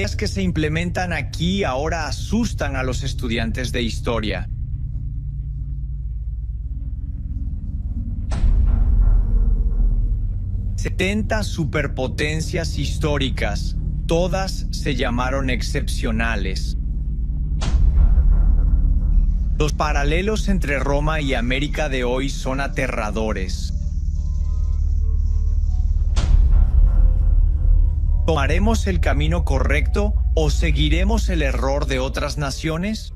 Las que se implementan aquí ahora asustan a los estudiantes de historia. «70 superpotencias históricas, todas se llamaron excepcionales». Los paralelos entre Roma y América de hoy son aterradores. ¿Tomaremos el camino correcto o seguiremos el error de otras naciones?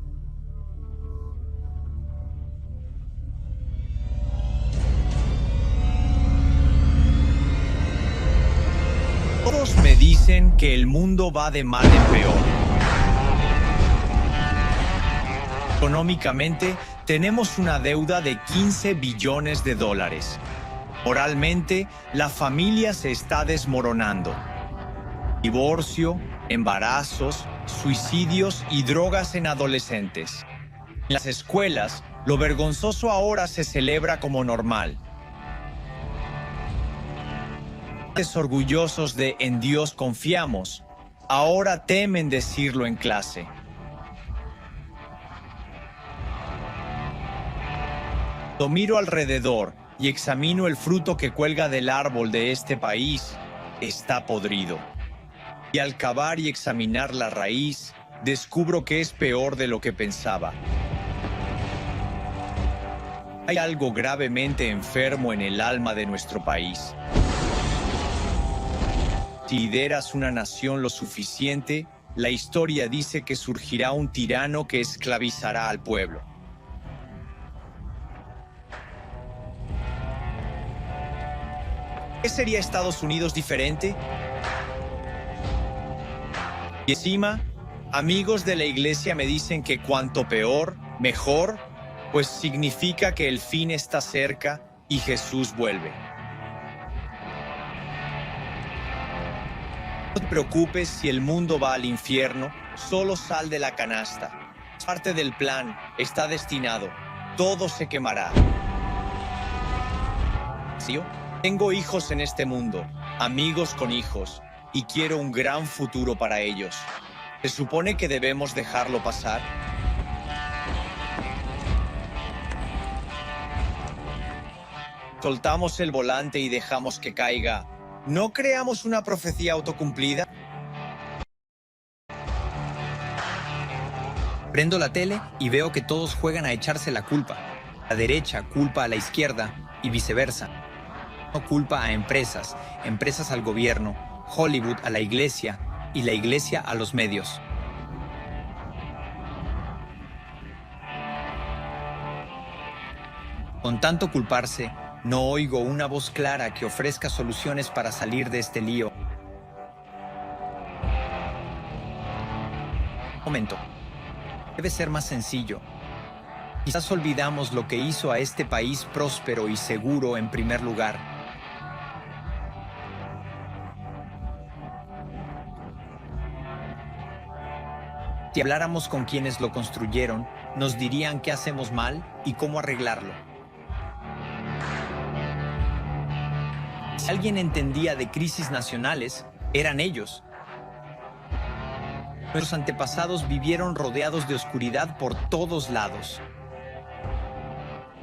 Todos me dicen que el mundo va de mal en peor. Económicamente, tenemos una deuda de 15 billones de dólares. Moralmente, la familia se está desmoronando. Divorcio, embarazos, suicidios y drogas en adolescentes. En las escuelas, lo vergonzoso ahora se celebra como normal. Orgullosos de «en Dios confiamos», ahora temen decirlo en clase. Cuando miro alrededor y examino el fruto que cuelga del árbol de este país, está podrido. Y al cavar y examinar la raíz, descubro que es peor de lo que pensaba. Hay algo gravemente enfermo en el alma de nuestro país. Si lideras una nación lo suficiente, la historia dice que surgirá un tirano que esclavizará al pueblo. ¿Qué sería Estados Unidos diferente? Y encima, amigos de la iglesia me dicen que cuanto peor, mejor, pues significa que el fin está cerca y Jesús vuelve. No te preocupes si el mundo va al infierno, solo sal de la canasta. Es parte del plan, está destinado, todo se quemará. ¿Sí? Tengo hijos en este mundo, amigos con hijos, y quiero un gran futuro para ellos. ¿Se supone que debemos dejarlo pasar? ¿Soltamos el volante y dejamos que caiga? ¿No creamos una profecía autocumplida? Prendo la tele y veo que todos juegan a echarse la culpa. La derecha culpa a la izquierda y viceversa. No culpa a empresas, empresas al gobierno, Hollywood a la iglesia y la iglesia a los medios. Con tanto culparse, no oigo una voz clara que ofrezca soluciones para salir de este lío. Momento. Debe ser más sencillo. Quizás olvidamos lo que hizo a este país próspero y seguro en primer lugar. Si habláramos con quienes lo construyeron, nos dirían qué hacemos mal y cómo arreglarlo. Si alguien entendía de crisis nacionales, eran ellos. Nuestros antepasados vivieron rodeados de oscuridad por todos lados.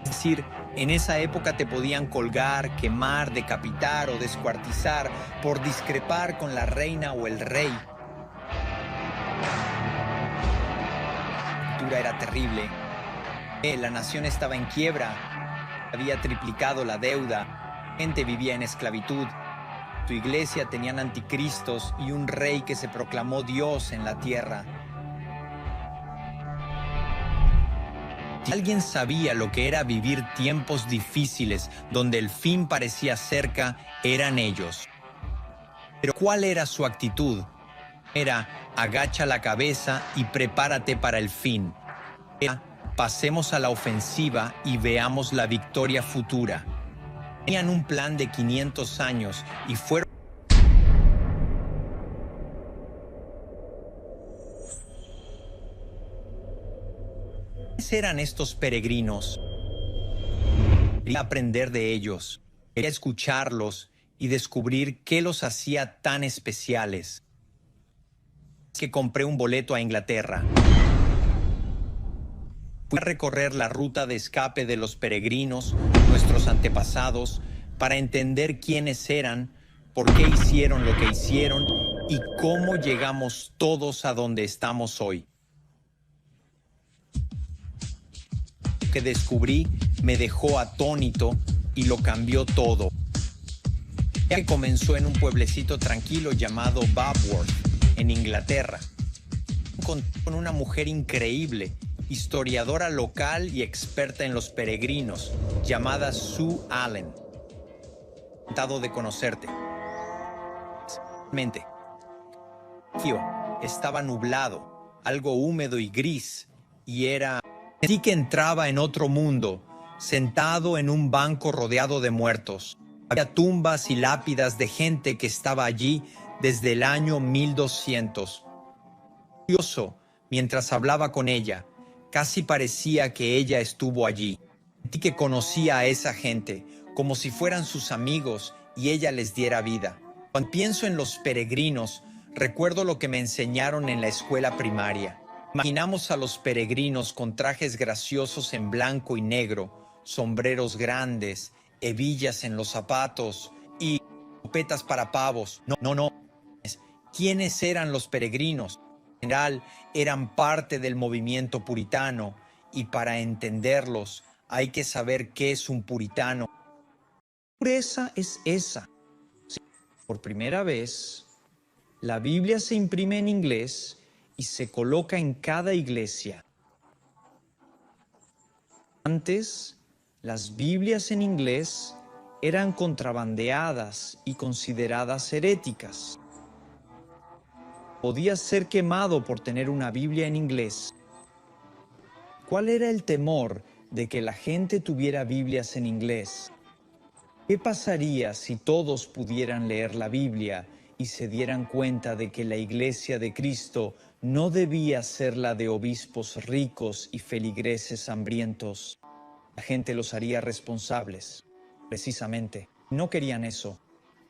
Es decir, en esa época te podían colgar, quemar, decapitar o descuartizar por discrepar con la reina o el rey. La cultura era terrible. La nación estaba en quiebra. Había triplicado la deuda. La gente vivía en esclavitud. Tu iglesia tenían anticristos y un rey que se proclamó Dios en la tierra. Si alguien sabía lo que era vivir tiempos difíciles donde el fin parecía cerca, eran ellos. Pero ¿cuál era su actitud? Era agacha la cabeza y prepárate para el fin. Era pasemos a la ofensiva y veamos la victoria futura. Tenían un plan de 500 años y fueron... ¿Quiénes eran estos peregrinos? Quería aprender de ellos, quería escucharlos y descubrir qué los hacía tan especiales. que compré un boleto a Inglaterra. Fui a recorrer la ruta de escape de los peregrinos, nuestros antepasados, para entender quiénes eran, por qué hicieron lo que hicieron y cómo llegamos todos a donde estamos hoy. Lo que descubrí me dejó atónito y lo cambió todo. Que comenzó en un pueblecito tranquilo llamado Babworth, en Inglaterra. Con una mujer increíble, historiadora local y experta en los peregrinos, llamada Sue Allen. Encantado de conocerte. Estaba nublado, algo húmedo y gris, y sentí que entraba en otro mundo, sentado en un banco rodeado de muertos. Había tumbas y lápidas de gente que estaba allí desde el año 1200. Curioso, mientras hablaba con ella, casi parecía que ella estuvo allí. Sentí que conocía a esa gente, como si fueran sus amigos y ella les diera vida. Cuando pienso en los peregrinos, recuerdo lo que me enseñaron en la escuela primaria. Imaginamos a los peregrinos con trajes graciosos en blanco y negro, sombreros grandes, hebillas en los zapatos y escopetas para pavos. No. ¿Quiénes eran los peregrinos? En general, eran parte del movimiento puritano, y para entenderlos hay que saber qué es un puritano. La pureza es esa. Por primera vez, la Biblia se imprime en inglés y se coloca en cada iglesia. Antes, las Biblias en inglés eran contrabandeadas y consideradas heréticas. Podías ser quemado por tener una Biblia en inglés. ¿Cuál era el temor de que la gente tuviera Biblias en inglés? ¿Qué pasaría si todos pudieran leer la Biblia y se dieran cuenta de que la Iglesia de Cristo no debía ser la de obispos ricos y feligreses hambrientos? La gente los haría responsables. Precisamente, no querían eso.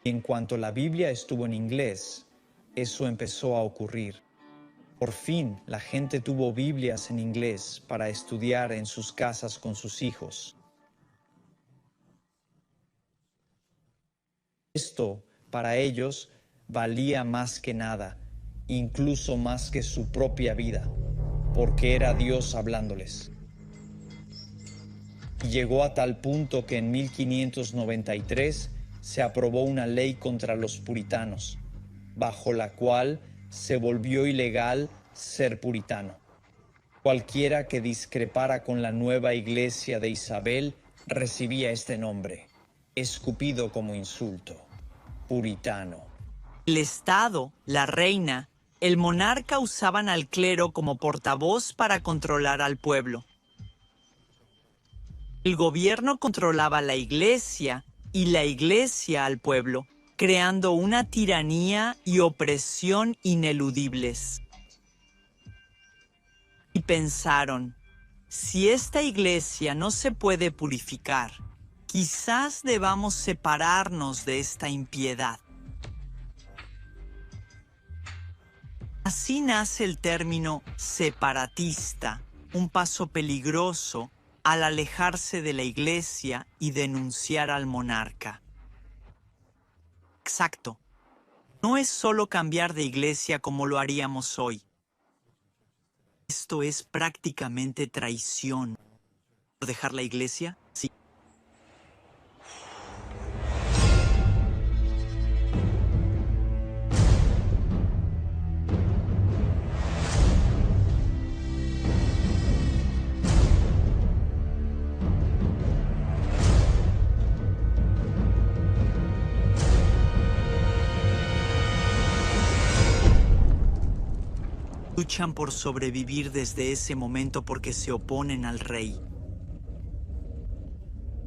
Y en cuanto la Biblia estuvo en inglés, eso empezó a ocurrir. Por fin, la gente tuvo Biblias en inglés para estudiar en sus casas con sus hijos. Esto, para ellos, valía más que nada, incluso más que su propia vida, porque era Dios hablándoles. Y llegó a tal punto que en 1593 se aprobó una ley contra los puritanos, bajo la cual se volvió ilegal ser puritano. Cualquiera que discrepara con la nueva iglesia de Isabel recibía este nombre, escupido como insulto: puritano. El Estado, la reina, el monarca usaban al clero como portavoz para controlar al pueblo. El gobierno controlaba la iglesia y la iglesia al pueblo, creando una tiranía y opresión ineludibles. Y pensaron, si esta iglesia no se puede purificar, quizás debamos separarnos de esta impiedad. Así nace el término separatista, un paso peligroso al alejarse de la iglesia y denunciar al monarca. Exacto. No es solo cambiar de iglesia como lo haríamos hoy. Esto es prácticamente traición. ¿Por dejar la iglesia? Sí. Luchan por sobrevivir desde ese momento porque se oponen al rey.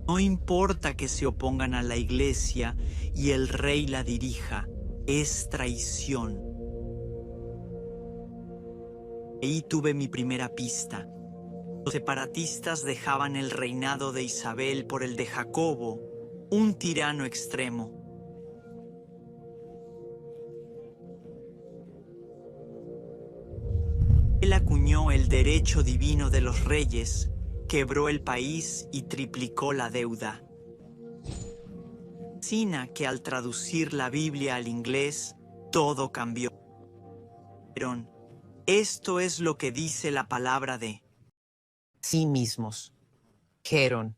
No importa que se opongan a la iglesia y el rey la dirija, es traición. Ahí tuve mi primera pista. Los separatistas dejaban el reinado de Isabel por el de Jacobo, un tirano extremo. Él acuñó el derecho divino de los reyes, quebró el país y triplicó la deuda. Fascina que al traducir la Biblia al inglés, todo cambió. Esto es lo que dice la palabra de sí mismos. Dijeron,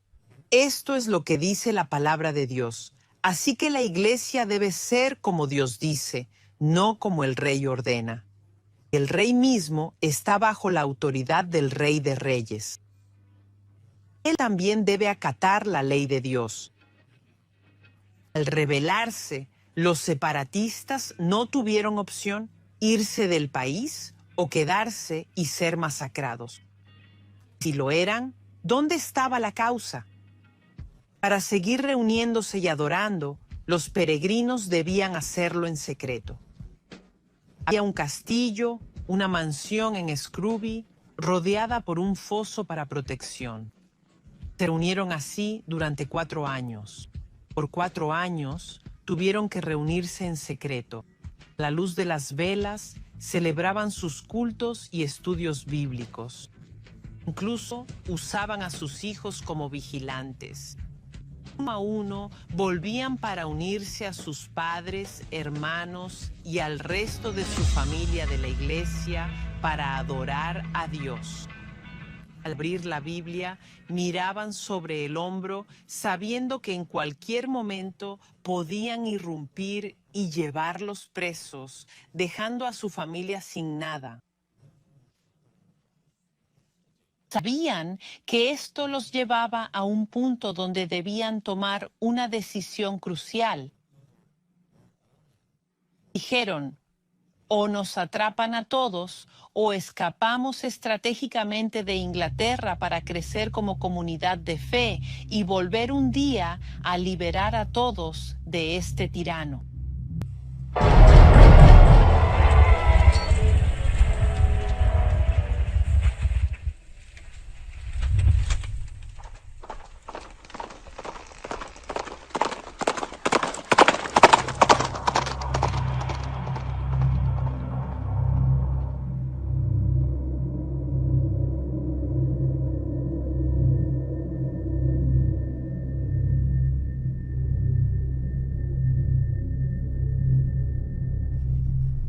esto es lo que dice la palabra de Dios. Así que la iglesia debe ser como Dios dice, no como el rey ordena. El rey mismo está bajo la autoridad del Rey de Reyes. Él también debe acatar la ley de Dios. Al rebelarse, los separatistas no tuvieron opción: irse del país o quedarse y ser masacrados. Si lo eran, ¿dónde estaba la causa? Para seguir reuniéndose y adorando, los peregrinos debían hacerlo en secreto. Había un castillo, una mansión en Scrooby, rodeada por un foso para protección. Se reunieron así durante 4 años. Por 4 años tuvieron que reunirse en secreto. A la luz de las velas celebraban sus cultos y estudios bíblicos. Incluso usaban a sus hijos como vigilantes. Uno a uno volvían para unirse a sus padres, hermanos y al resto de su familia de la iglesia para adorar a Dios. Al abrir la Biblia, miraban sobre el hombro, sabiendo que en cualquier momento podían irrumpir y llevarlos presos, dejando a su familia sin nada. Sabían que esto los llevaba a un punto donde debían tomar una decisión crucial. Dijeron, o nos atrapan a todos, o escapamos estratégicamente de Inglaterra para crecer como comunidad de fe y volver un día a liberar a todos de este tirano.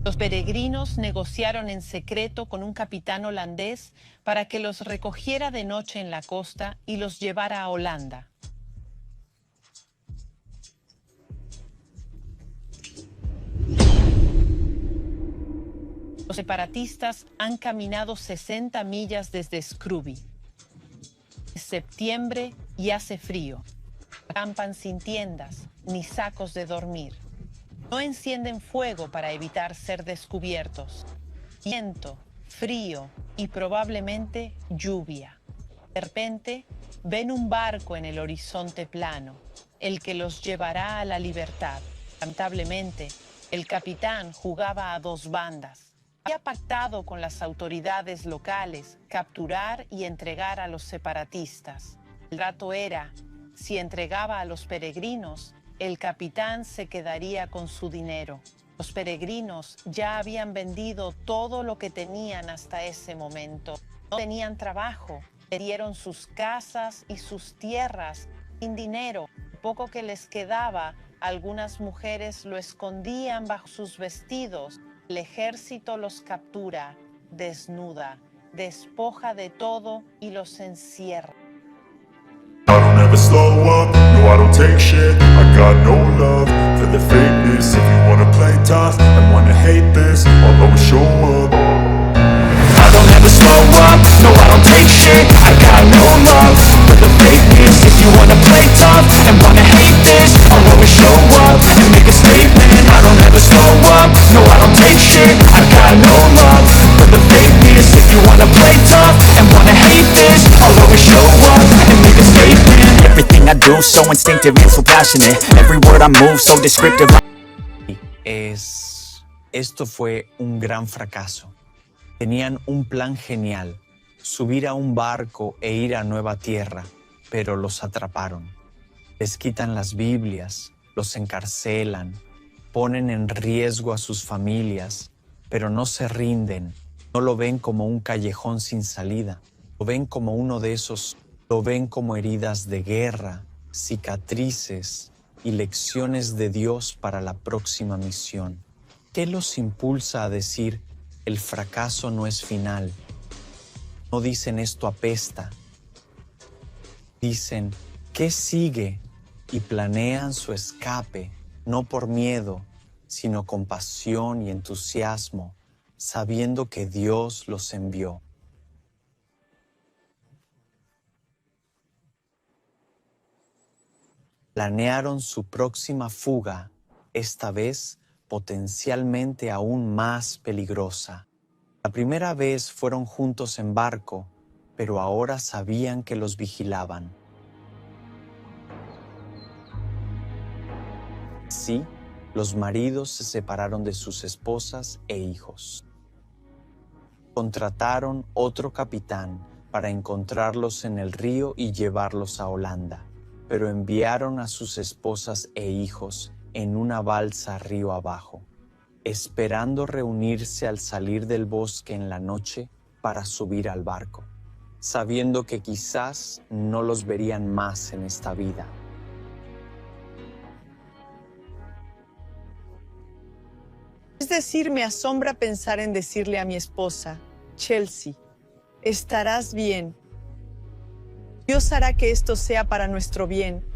Los peregrinos negociaron en secreto con un capitán holandés para que los recogiera de noche en la costa y los llevara a Holanda. Los separatistas han caminado 60 millas desde Scrooby. Es septiembre y hace frío. Acampan sin tiendas ni sacos de dormir. No encienden fuego para evitar ser descubiertos. Viento, frío y probablemente lluvia. De repente, ven un barco en el horizonte plano, el que los llevará a la libertad. Lamentablemente, el capitán jugaba a 2 bandas. Había pactado con las autoridades locales capturar y entregar a los separatistas. El trato era, si entregaba a los peregrinos, el capitán se quedaría con su dinero. Los peregrinos ya habían vendido todo lo que tenían hasta ese momento. No tenían trabajo, perdieron sus casas y sus tierras sin dinero. Lo poco que les quedaba, algunas mujeres lo escondían bajo sus vestidos. El ejército los captura, desnuda, despoja de todo y los encierra. I don't ever slow up, no I don't take shit. I got no love for the fakeness. If you wanna play tough and wanna hate this, I'll always show up. I don't ever slow up, no I don't take shit. I got no love for the fakeness. If you wanna play tough and wanna hate this, I'll always show up and make a statement. I don't ever slow up, no I don't take shit. I got no love for the fakeness. If you wanna play tough and wanna hate this, I'll always show up and make a statement. Everything I do so instinctive and so passionate. Every word I move so descriptive. Esto fue un gran fracaso. Tenían un plan genial, subir a un barco e ir a Nueva Tierra, pero los atraparon. Les quitan las Biblias, los encarcelan, ponen en riesgo a sus familias, pero no se rinden, No lo ven como un callejón sin salida. Lo ven como uno de esos. Lo ven como heridas de guerra, cicatrices y lecciones de Dios para la próxima misión. ¿Qué los impulsa a decir, el fracaso no es final? No dicen esto apesta. Dicen, ¿qué sigue? Y planean su escape, no por miedo, sino con pasión y entusiasmo, sabiendo que Dios los envió. Planearon su próxima fuga, esta vez potencialmente aún más peligrosa. La primera vez fueron juntos en barco, pero ahora sabían que los vigilaban. Sí, los maridos se separaron de sus esposas e hijos. Contrataron otro capitán para encontrarlos en el río y llevarlos a Holanda, pero enviaron a sus esposas e hijos en una balsa río abajo, esperando reunirse al salir del bosque en la noche para subir al barco, sabiendo que quizás no los verían más en esta vida. Es decir, me asombra pensar en decirle a mi esposa, Chelsea, estarás bien. Dios hará que esto sea para nuestro bien.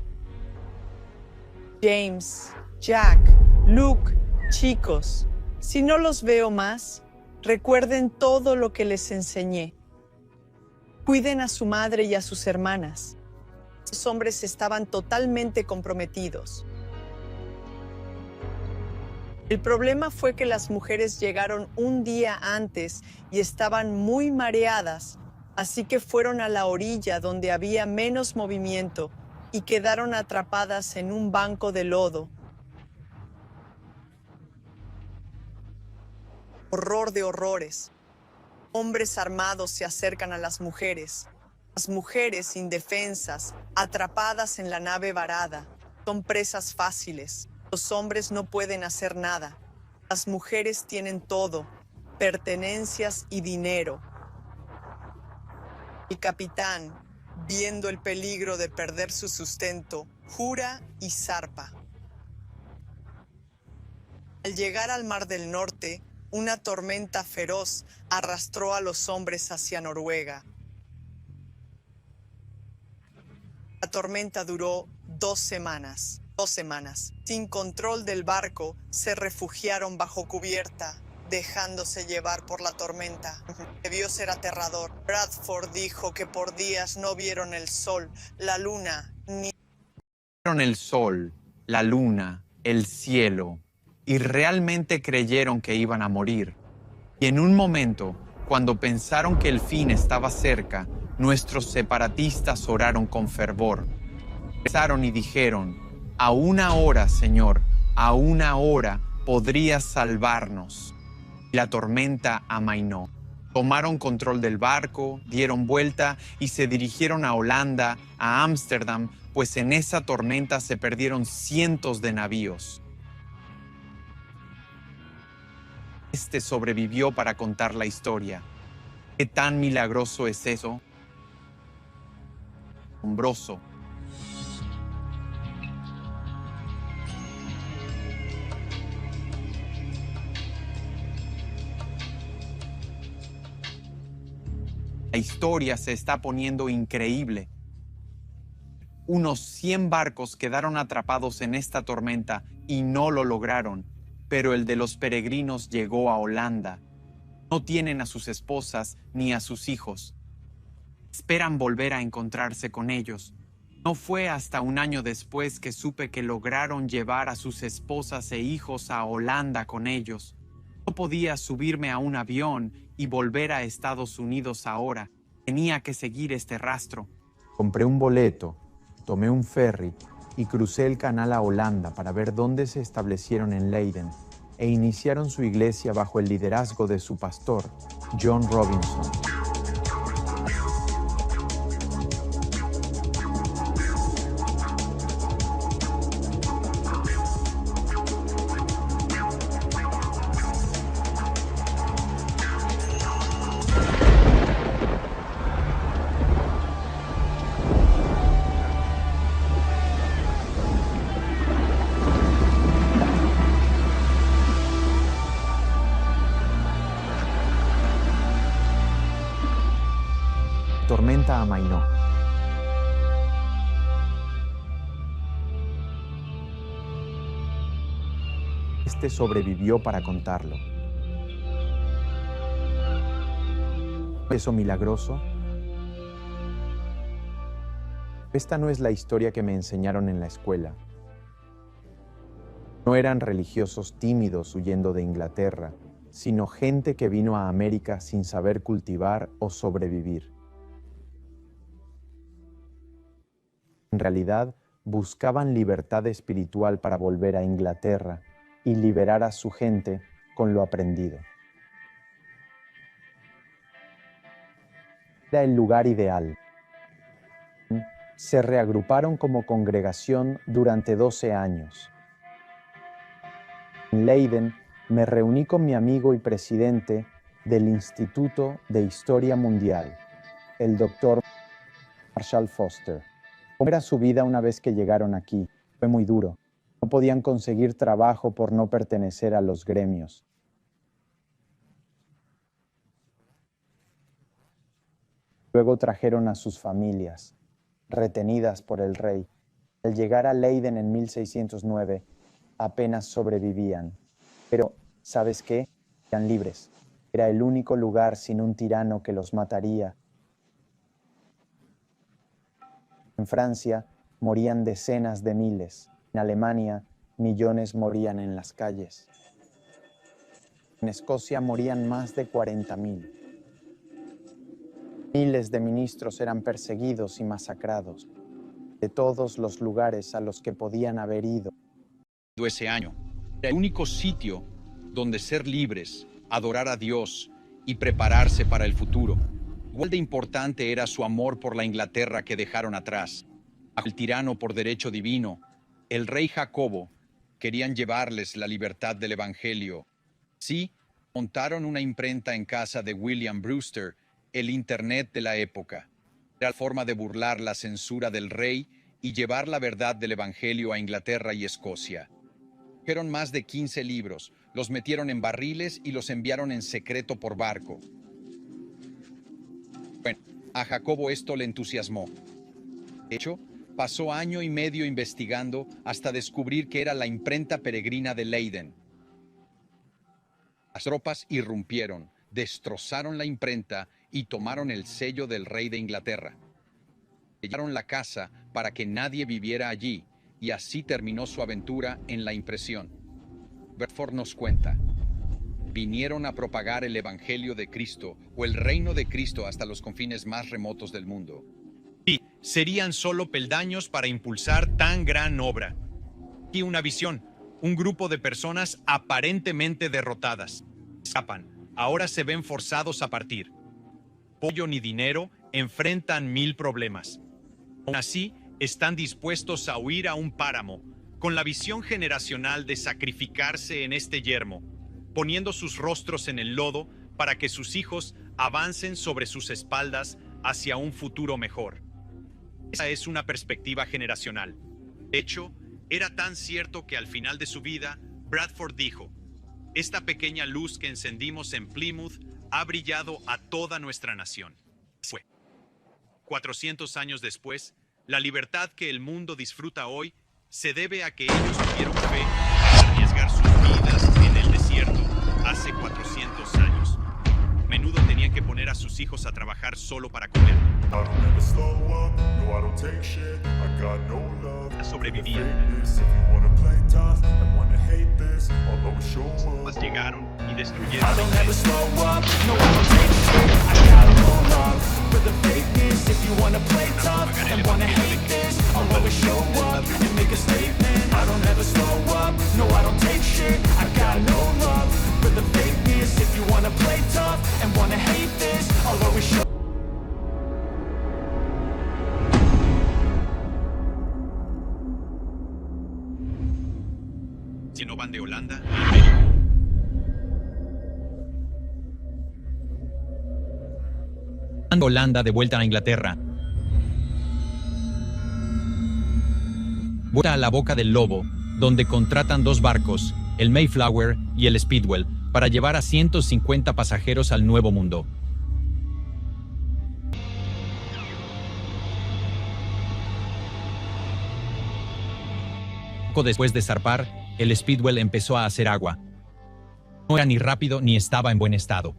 James, Jack, Luke, chicos, si no los veo más, recuerden todo lo que les enseñé. Cuiden a su madre y a sus hermanas. Los hombres estaban totalmente comprometidos. El problema fue que las mujeres llegaron un día antes y estaban muy mareadas, así que fueron a la orilla donde había menos movimiento y quedaron atrapadas en un banco de lodo. Horror de horrores. Hombres armados se acercan a las mujeres. Las mujeres indefensas, atrapadas en la nave varada, son presas fáciles. Los hombres no pueden hacer nada. Las mujeres tienen todo, pertenencias y dinero. El capitán, viendo el peligro de perder su sustento, jura y zarpa. Al llegar al Mar del Norte, una tormenta feroz arrastró a los hombres hacia Noruega. La tormenta duró 2 semanas. Sin control del barco, se refugiaron bajo cubierta, dejándose llevar por la tormenta. Debió ser aterrador. Bradford dijo que por días no vieron el sol, la luna, ni... Vieron el sol, la luna, el cielo, y realmente creyeron que iban a morir. Y en un momento, cuando pensaron que el fin estaba cerca, nuestros separatistas oraron con fervor. Rezaron y dijeron, a una hora, Señor, a una hora podrías salvarnos. Y la tormenta amainó. Tomaron control del barco, dieron vuelta y se dirigieron a Holanda, a Ámsterdam, pues en esa tormenta se perdieron cientos de navíos. Este sobrevivió para contar la historia. ¿Qué tan milagroso es eso? Asombroso. La historia se está poniendo increíble. Unos 100 barcos quedaron atrapados en esta tormenta y no lo lograron, pero el de los peregrinos llegó a Holanda. No tienen a sus esposas ni a sus hijos. Esperan volver a encontrarse con ellos. No fue hasta un año después que supe que lograron llevar a sus esposas e hijos a Holanda con ellos. No podía subirme a un avión y volver a Estados Unidos ahora. Tenía que seguir este rastro. Compré un boleto, tomé un ferry y crucé el canal a Holanda para ver dónde se establecieron en Leiden e iniciaron su iglesia bajo el liderazgo de su pastor, John Robinson. tormenta amainó. Este sobrevivió para contarlo. ¿Eso milagroso? Esta no es la historia que me enseñaron en la escuela. No eran religiosos tímidos huyendo de Inglaterra, sino gente que vino a América sin saber cultivar o sobrevivir. En realidad, buscaban libertad espiritual para volver a Inglaterra y liberar a su gente con lo aprendido. Era el lugar ideal. Se reagruparon como congregación durante 12 años. En Leiden me reuní con mi amigo y presidente del Instituto de Historia Mundial, el Dr. Marshall Foster. ¿Cómo era su vida una vez que llegaron aquí? Fue muy duro. No podían conseguir trabajo por no pertenecer a los gremios. Luego trajeron a sus familias, retenidas por el rey. Al llegar a Leiden en 1609, apenas sobrevivían. Pero, ¿sabes qué? Eran libres. Era el único lugar sin un tirano que los mataría. En Francia morían decenas de miles. En Alemania, millones morían en las calles. En Escocia morían más de 40.000. Miles de ministros eran perseguidos y masacrados de todos los lugares a los que podían haber ido. Ese año era el único sitio donde ser libres, adorar a Dios y prepararse para el futuro. Igual de importante era su amor por la Inglaterra que dejaron atrás. El tirano por derecho divino, el rey Jacobo, querían llevarles la libertad del Evangelio. Sí, montaron una imprenta en casa de William Brewster, el Internet de la época. Era la forma de burlar la censura del rey y llevar la verdad del Evangelio a Inglaterra y Escocia. Trajeron más de 15 libros, los metieron en barriles y los enviaron en secreto por barco. Bueno, a Jacobo esto le entusiasmó. De hecho, pasó año y medio investigando hasta descubrir que era la imprenta peregrina de Leiden. Las tropas irrumpieron, destrozaron la imprenta y tomaron el sello del rey de Inglaterra. Sellaron la casa para que nadie viviera allí, y así terminó su aventura en la impresión. Bedford nos cuenta: vinieron a propagar el Evangelio de Cristo o el reino de Cristo hasta los confines más remotos del mundo. Sí, serían solo peldaños para impulsar tan gran obra. Y una visión, un grupo de personas aparentemente derrotadas. Escapan, ahora se ven forzados a partir. Apoyo ni dinero, enfrentan 1000 problemas. Aún así, están dispuestos a huir a un páramo, con la visión generacional de sacrificarse en este yermo, poniendo sus rostros en el lodo para que sus hijos avancen sobre sus espaldas hacia un futuro mejor. Esa es una perspectiva generacional. De hecho, era tan cierto que al final de su vida, Bradford dijo: esta pequeña luz que encendimos en Plymouth ha brillado a toda nuestra nación. 400 años después, la libertad que el mundo disfruta hoy se debe a que ellos tuvieron fe para arriesgar sus vidas en el desierto hace 400 años. A menudo tenían que poner a sus hijos a trabajar solo para comer. Sobrevivían. Mas llegaron y destruyeron. Si no van de Holanda a América. Holanda de vuelta a Inglaterra. Vuelta a la Boca del Lobo, donde contratan 2 barcos, el Mayflower y el Speedwell, para llevar a 150 pasajeros al Nuevo Mundo. Poco después de zarpar, el Speedwell empezó a hacer agua. No era ni rápido ni estaba en buen estado.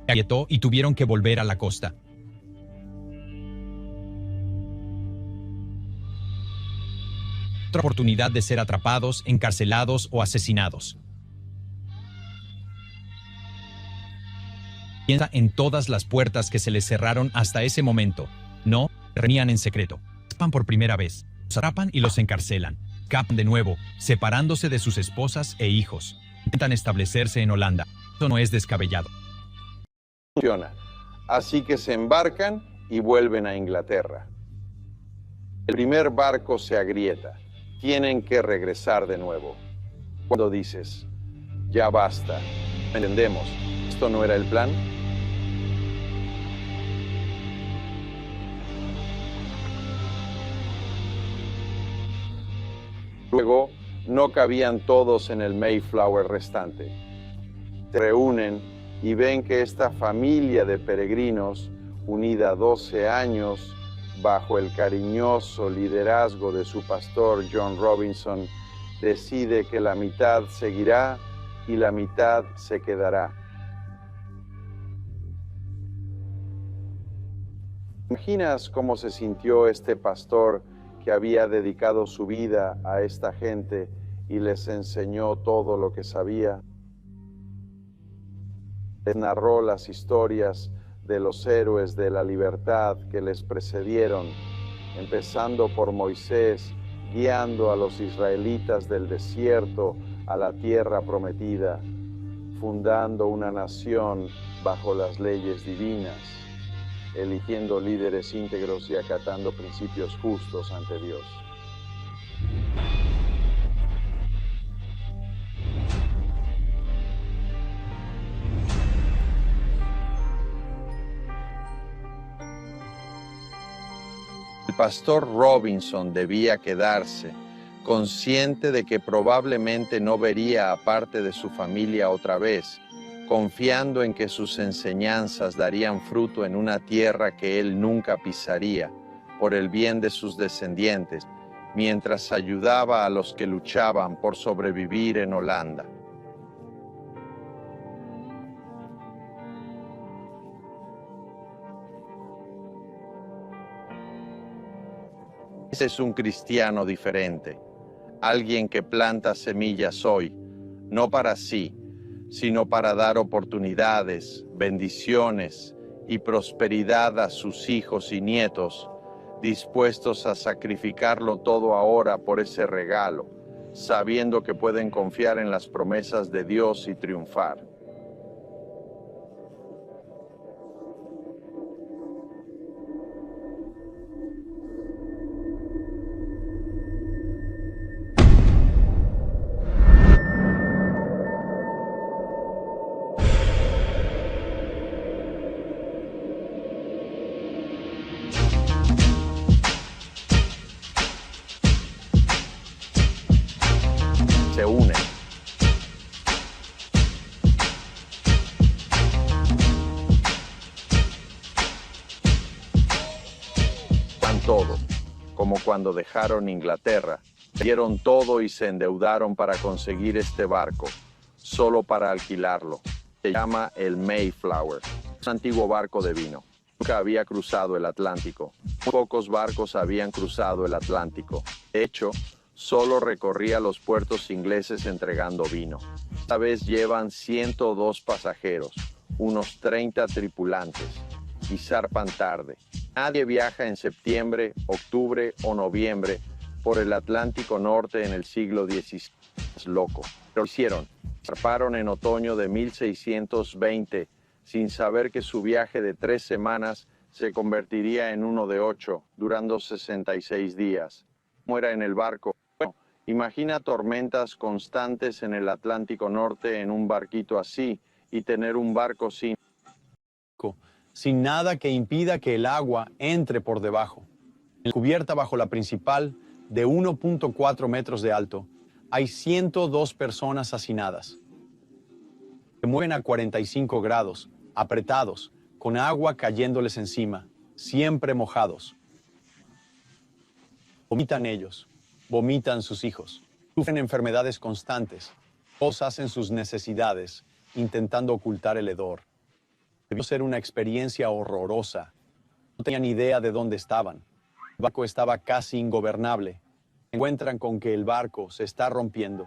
Se agrietó y tuvieron que volver a la costa. Otra oportunidad de ser atrapados, encarcelados o asesinados. Piensa en todas las puertas que se les cerraron hasta ese momento. No, reunían en secreto. Escapan por primera vez. Los atrapan y los encarcelan. Escapan de nuevo, separándose de sus esposas e hijos. Intentan establecerse en Holanda. Eso no es descabellado. Funciona. Así que se embarcan y vuelven a Inglaterra. El primer barco se agrieta. Tienen que regresar de nuevo. Cuando dices, ya basta, ¿entendemos? ¿Esto no era el plan? Luego, no cabían todos en el Mayflower restante. Se reúnen y ven que esta familia de peregrinos, unida 12 años, bajo el cariñoso liderazgo de su pastor John Robinson, decide que la mitad seguirá y la mitad se quedará. ¿Imaginas cómo se sintió este pastor que había dedicado su vida a esta gente y les enseñó todo lo que sabía? Les narró las historias de los héroes de la libertad que les precedieron, empezando por Moisés, guiando a los israelitas del desierto a la tierra prometida, fundando una nación bajo las leyes divinas, eligiendo líderes íntegros y acatando principios justos ante Dios. El pastor Robinson debía quedarse, consciente de que probablemente no vería a parte de su familia otra vez, confiando en que sus enseñanzas darían fruto en una tierra que él nunca pisaría, por el bien de sus descendientes, mientras ayudaba a los que luchaban por sobrevivir en Holanda. Ese es un cristiano diferente, alguien que planta semillas hoy, no para sí, sino para dar oportunidades, bendiciones y prosperidad a sus hijos y nietos, dispuestos a sacrificarlo todo ahora por ese regalo, sabiendo que pueden confiar en las promesas de Dios y triunfar. Se unen. Dan todo, como cuando dejaron Inglaterra. Dieron todo y se endeudaron para conseguir este barco, solo para alquilarlo. Se llama el Mayflower, un antiguo barco de vino. Nunca había cruzado el Atlántico. Muy pocos barcos habían cruzado el Atlántico. De hecho, solo recorría los puertos ingleses entregando vino. Esta vez llevan 102 pasajeros, unos 30 tripulantes, y zarpan tarde. Nadie viaja en septiembre, octubre o noviembre por el Atlántico Norte en el siglo XVI. Es loco. Pero lo hicieron. Zarparon en otoño de 1620, sin saber que su viaje de 3 semanas se convertiría en uno de 8, durando 66 días. ¿Cómo era en el barco? Imagina tormentas constantes en el Atlántico Norte en un barquito así y tener un barco sin nada que impida que el agua entre por debajo. En la cubierta bajo la principal, de 1.4 metros de alto, hay 102 personas hacinadas. Se mueven a 45 grados, apretados, con agua cayéndoles encima, siempre mojados. Vomitan ellos. vomitan sus hijos, sufren enfermedades constantes, todos hacen sus necesidades, intentando ocultar el hedor. Debió ser una experiencia horrorosa. No tenían idea de dónde estaban. El barco estaba casi ingobernable. Se encuentran con que el barco se está rompiendo.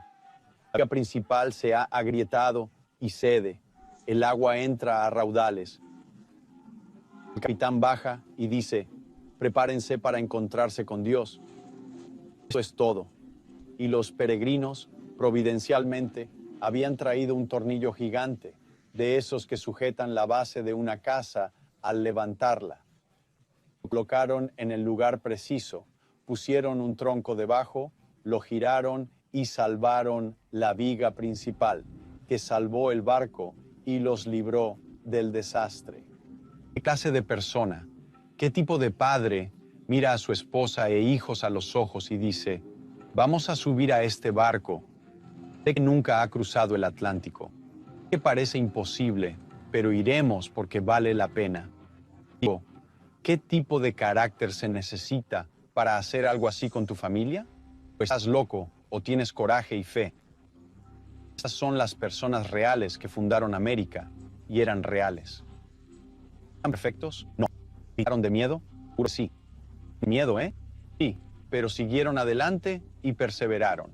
La vía principal se ha agrietado y cede. El agua entra a raudales. El capitán baja y dice: prepárense para encontrarse con Dios. Eso es todo. Y los peregrinos, providencialmente, habían traído un tornillo gigante, de esos que sujetan la base de una casa al levantarla. Lo colocaron en el lugar preciso, pusieron un tronco debajo, lo giraron y salvaron la viga principal, que salvó el barco y los libró del desastre. ¿Qué clase de persona, qué tipo de padre mira a su esposa e hijos a los ojos y dice: vamos a subir a este barco? Sé que nunca ha cruzado el Atlántico, que parece imposible, pero iremos porque vale la pena. Digo, ¿qué tipo de carácter se necesita para hacer algo así con tu familia? Pues estás loco o tienes coraje y fe. Esas son las personas reales que fundaron América y eran reales. ¿Están perfectos? No. ¿Gritaron de miedo? Pues sí. Miedo, ¿eh? Sí, pero siguieron adelante y perseveraron.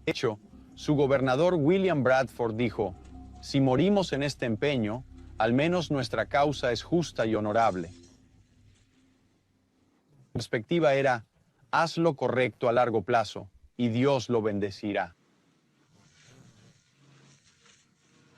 De hecho, su gobernador William Bradford dijo: si morimos en este empeño, al menos nuestra causa es justa y honorable. La perspectiva era: haz lo correcto a largo plazo y Dios lo bendecirá.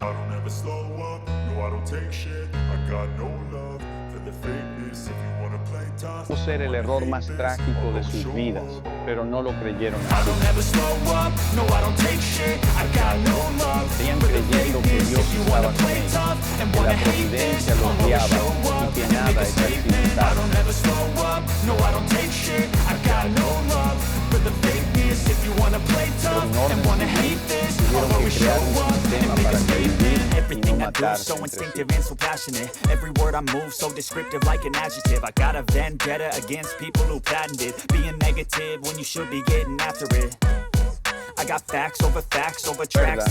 I don't ever slow up, no I don't take shit. I got no love for the fakeness. If you wanna play tough, Pudo ser el error más trágico de sus vidas, pero no lo creyeron I así. don't ever slow up, no I don't take shit. I got no love Seguían for the creyendo que fakeness. Dios If you wanna estaba con play ellos, tough and que wanna la hate this, providencia los I'ma guiaba show up y que and nada make a es statement. I accidental. don't ever slow up, no I don't take shit. I got no love for the fakeness. If you wanna play tough and wanna hate this, Tuvieron I'ma que crear show un up sistema and make para a statement. sobrevivir y no Everything I do matarse so entre sí. instinctive and so passionate. Every word I move so descriptive like an adjective. I got a vendetta against people who patented being negative when you should be getting after it. I got facts over tracks,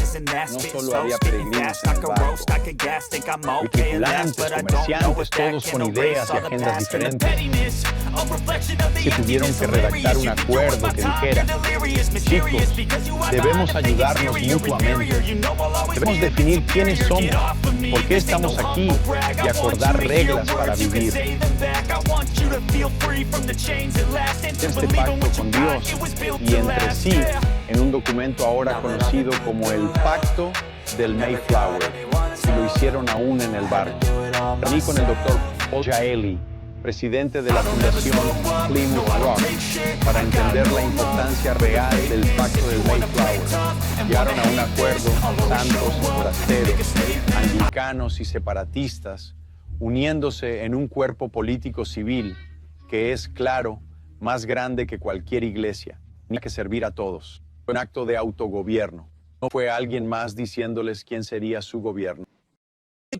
this and that, No spitting solo slow, había spitting peregrinos fast. en I el could barco. roast, I could gas, think I'm Y okay at last, tripulantes, but I don't know comerciantes, if that todos can con erase ideas y all the agendas past and the diferentes, pettiness, a reflection of the que tuvieron emptiness, que redactar un hilarious. You can do acuerdo it by que time, dijera: you're delirious, mysterious, chicos, because you are debemos blind to the ayudarnos exterior, mutuamente. inferior. You know I'll always Debemos be a bit definir quiénes superior. Get somos, off of me, por qué this ain't no estamos aquí humble brag. y I want acordar you to hear reglas para words, you can vivir. say them back. I want you to feel free from the chains that last and to Este believe in pacto what you con got. Dios It was built y to entre last, sí yeah. en un documento ahora conocido como el Pacto del Mayflower, y lo hicieron aún en el barco. Allí con el doctor Paul Jaeli, presidente de la Fundación Plymouth Rock, para entender la importancia real del Pacto del Mayflower. Llegaron a un acuerdo santos, forasteros, anglicanos y separatistas, uniéndose en un cuerpo político civil que es, claro, más grande que cualquier iglesia. Tenía que servir a todos. Fue un acto de autogobierno. No fue alguien más diciéndoles quién sería su gobierno.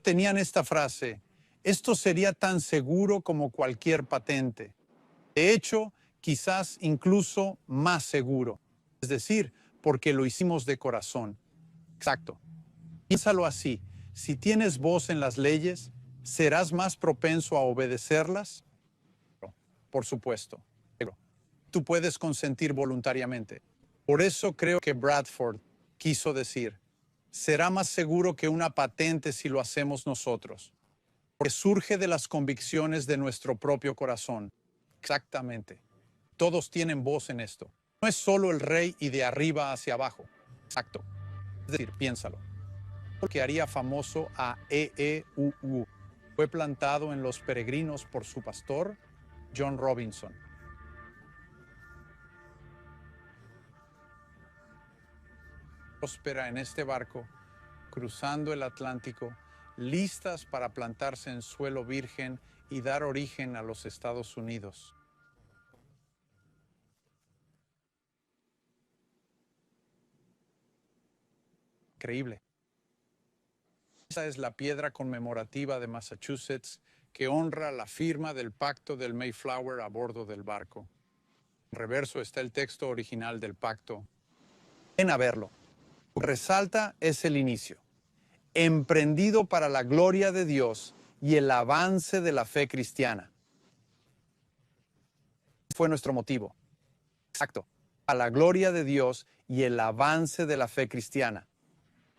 Tenían esta frase: esto sería tan seguro como cualquier patente. De hecho, quizás incluso más seguro. Es decir, porque lo hicimos de corazón. Exacto. Piénsalo así: si tienes voz en las leyes, ¿serás más propenso a obedecerlas? Por supuesto. Tú puedes consentir voluntariamente. Por eso creo que Bradford quiso decir: será más seguro que una patente si lo hacemos nosotros, porque surge de las convicciones de nuestro propio corazón. Exactamente. Todos tienen voz en esto. No es solo el rey y de arriba hacia abajo. Exacto. Es decir, piénsalo. Lo que haría famoso a EEUU fue plantado en los peregrinos por su pastor, John Robinson. Próspera en este barco, cruzando el Atlántico, listas para plantarse en suelo virgen y dar origen a los Estados Unidos. Increíble. Esa es la piedra conmemorativa de Massachusetts que honra la firma del Pacto del Mayflower a bordo del barco. En reverso está el texto original del pacto. Ven a verlo. Lo que resalta es el inicio. Emprendido para la gloria de Dios y el avance de la fe cristiana. Fue nuestro motivo. Exacto. A la gloria de Dios y el avance de la fe cristiana.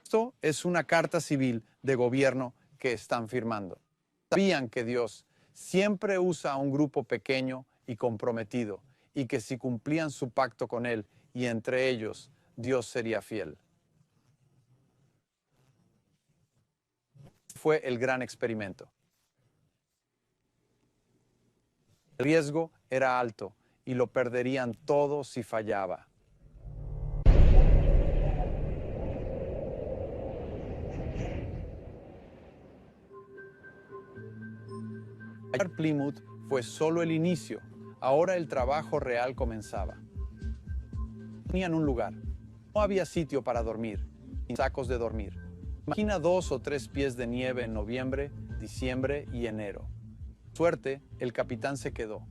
Esto es una carta civil de gobierno que están firmando. Sabían que Dios siempre usa a un grupo pequeño y comprometido, y que si cumplían su pacto con Él y entre ellos, Dios sería fiel. Fue el gran experimento. El riesgo era alto y lo perderían todo si fallaba. Plymouth fue solo el inicio. Ahora el trabajo real comenzaba. Tenían un lugar. No había sitio para dormir, ni sacos de dormir. Imagina 2 o 3 pies de nieve en noviembre, diciembre y enero. Suerte, el capitán se quedó.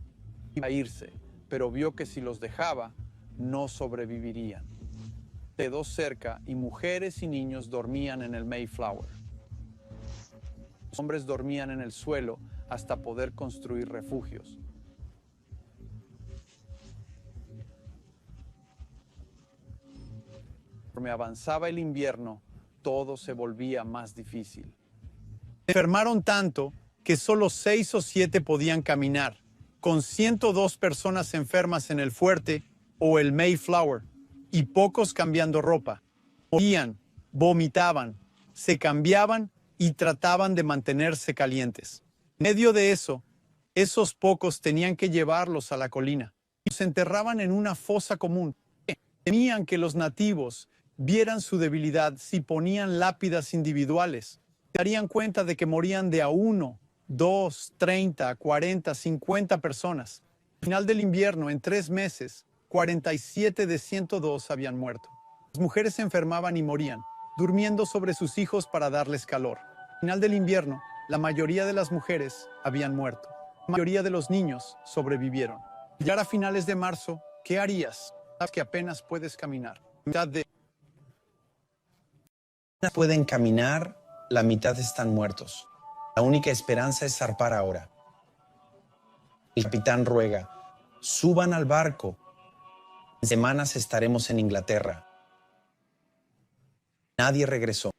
Iba a irse, pero vio que si los dejaba, no sobrevivirían. Quedó cerca y mujeres y niños dormían en el Mayflower. Los hombres dormían en el suelo hasta poder construir refugios. Conforme avanzaba el invierno, todo se volvía más difícil. Se enfermaron tanto que solo 6 o 7 podían caminar, con 102 personas enfermas en el fuerte o el Mayflower, y pocos cambiando ropa. Morían, vomitaban, se cambiaban y trataban de mantenerse calientes. En medio de eso, esos pocos tenían que llevarlos a la colina y los enterraban en una fosa común. Temían que los nativos vieran su debilidad si ponían lápidas individuales. Se darían cuenta de que morían de a 1, 2, 30, 40, 50 personas. Al final del invierno, en 3 meses, 47 de 102 habían muerto. Las mujeres se enfermaban y morían, durmiendo sobre sus hijos para darles calor. Al final del invierno, la mayoría de las mujeres habían muerto. La mayoría de los niños sobrevivieron. Ya a finales de marzo, ¿qué harías? Sabes que apenas puedes caminar. Pueden caminar, la mitad están muertos. La única esperanza es zarpar ahora. El capitán ruega, suban al barco. En semanas estaremos en Inglaterra. Nadie regresó.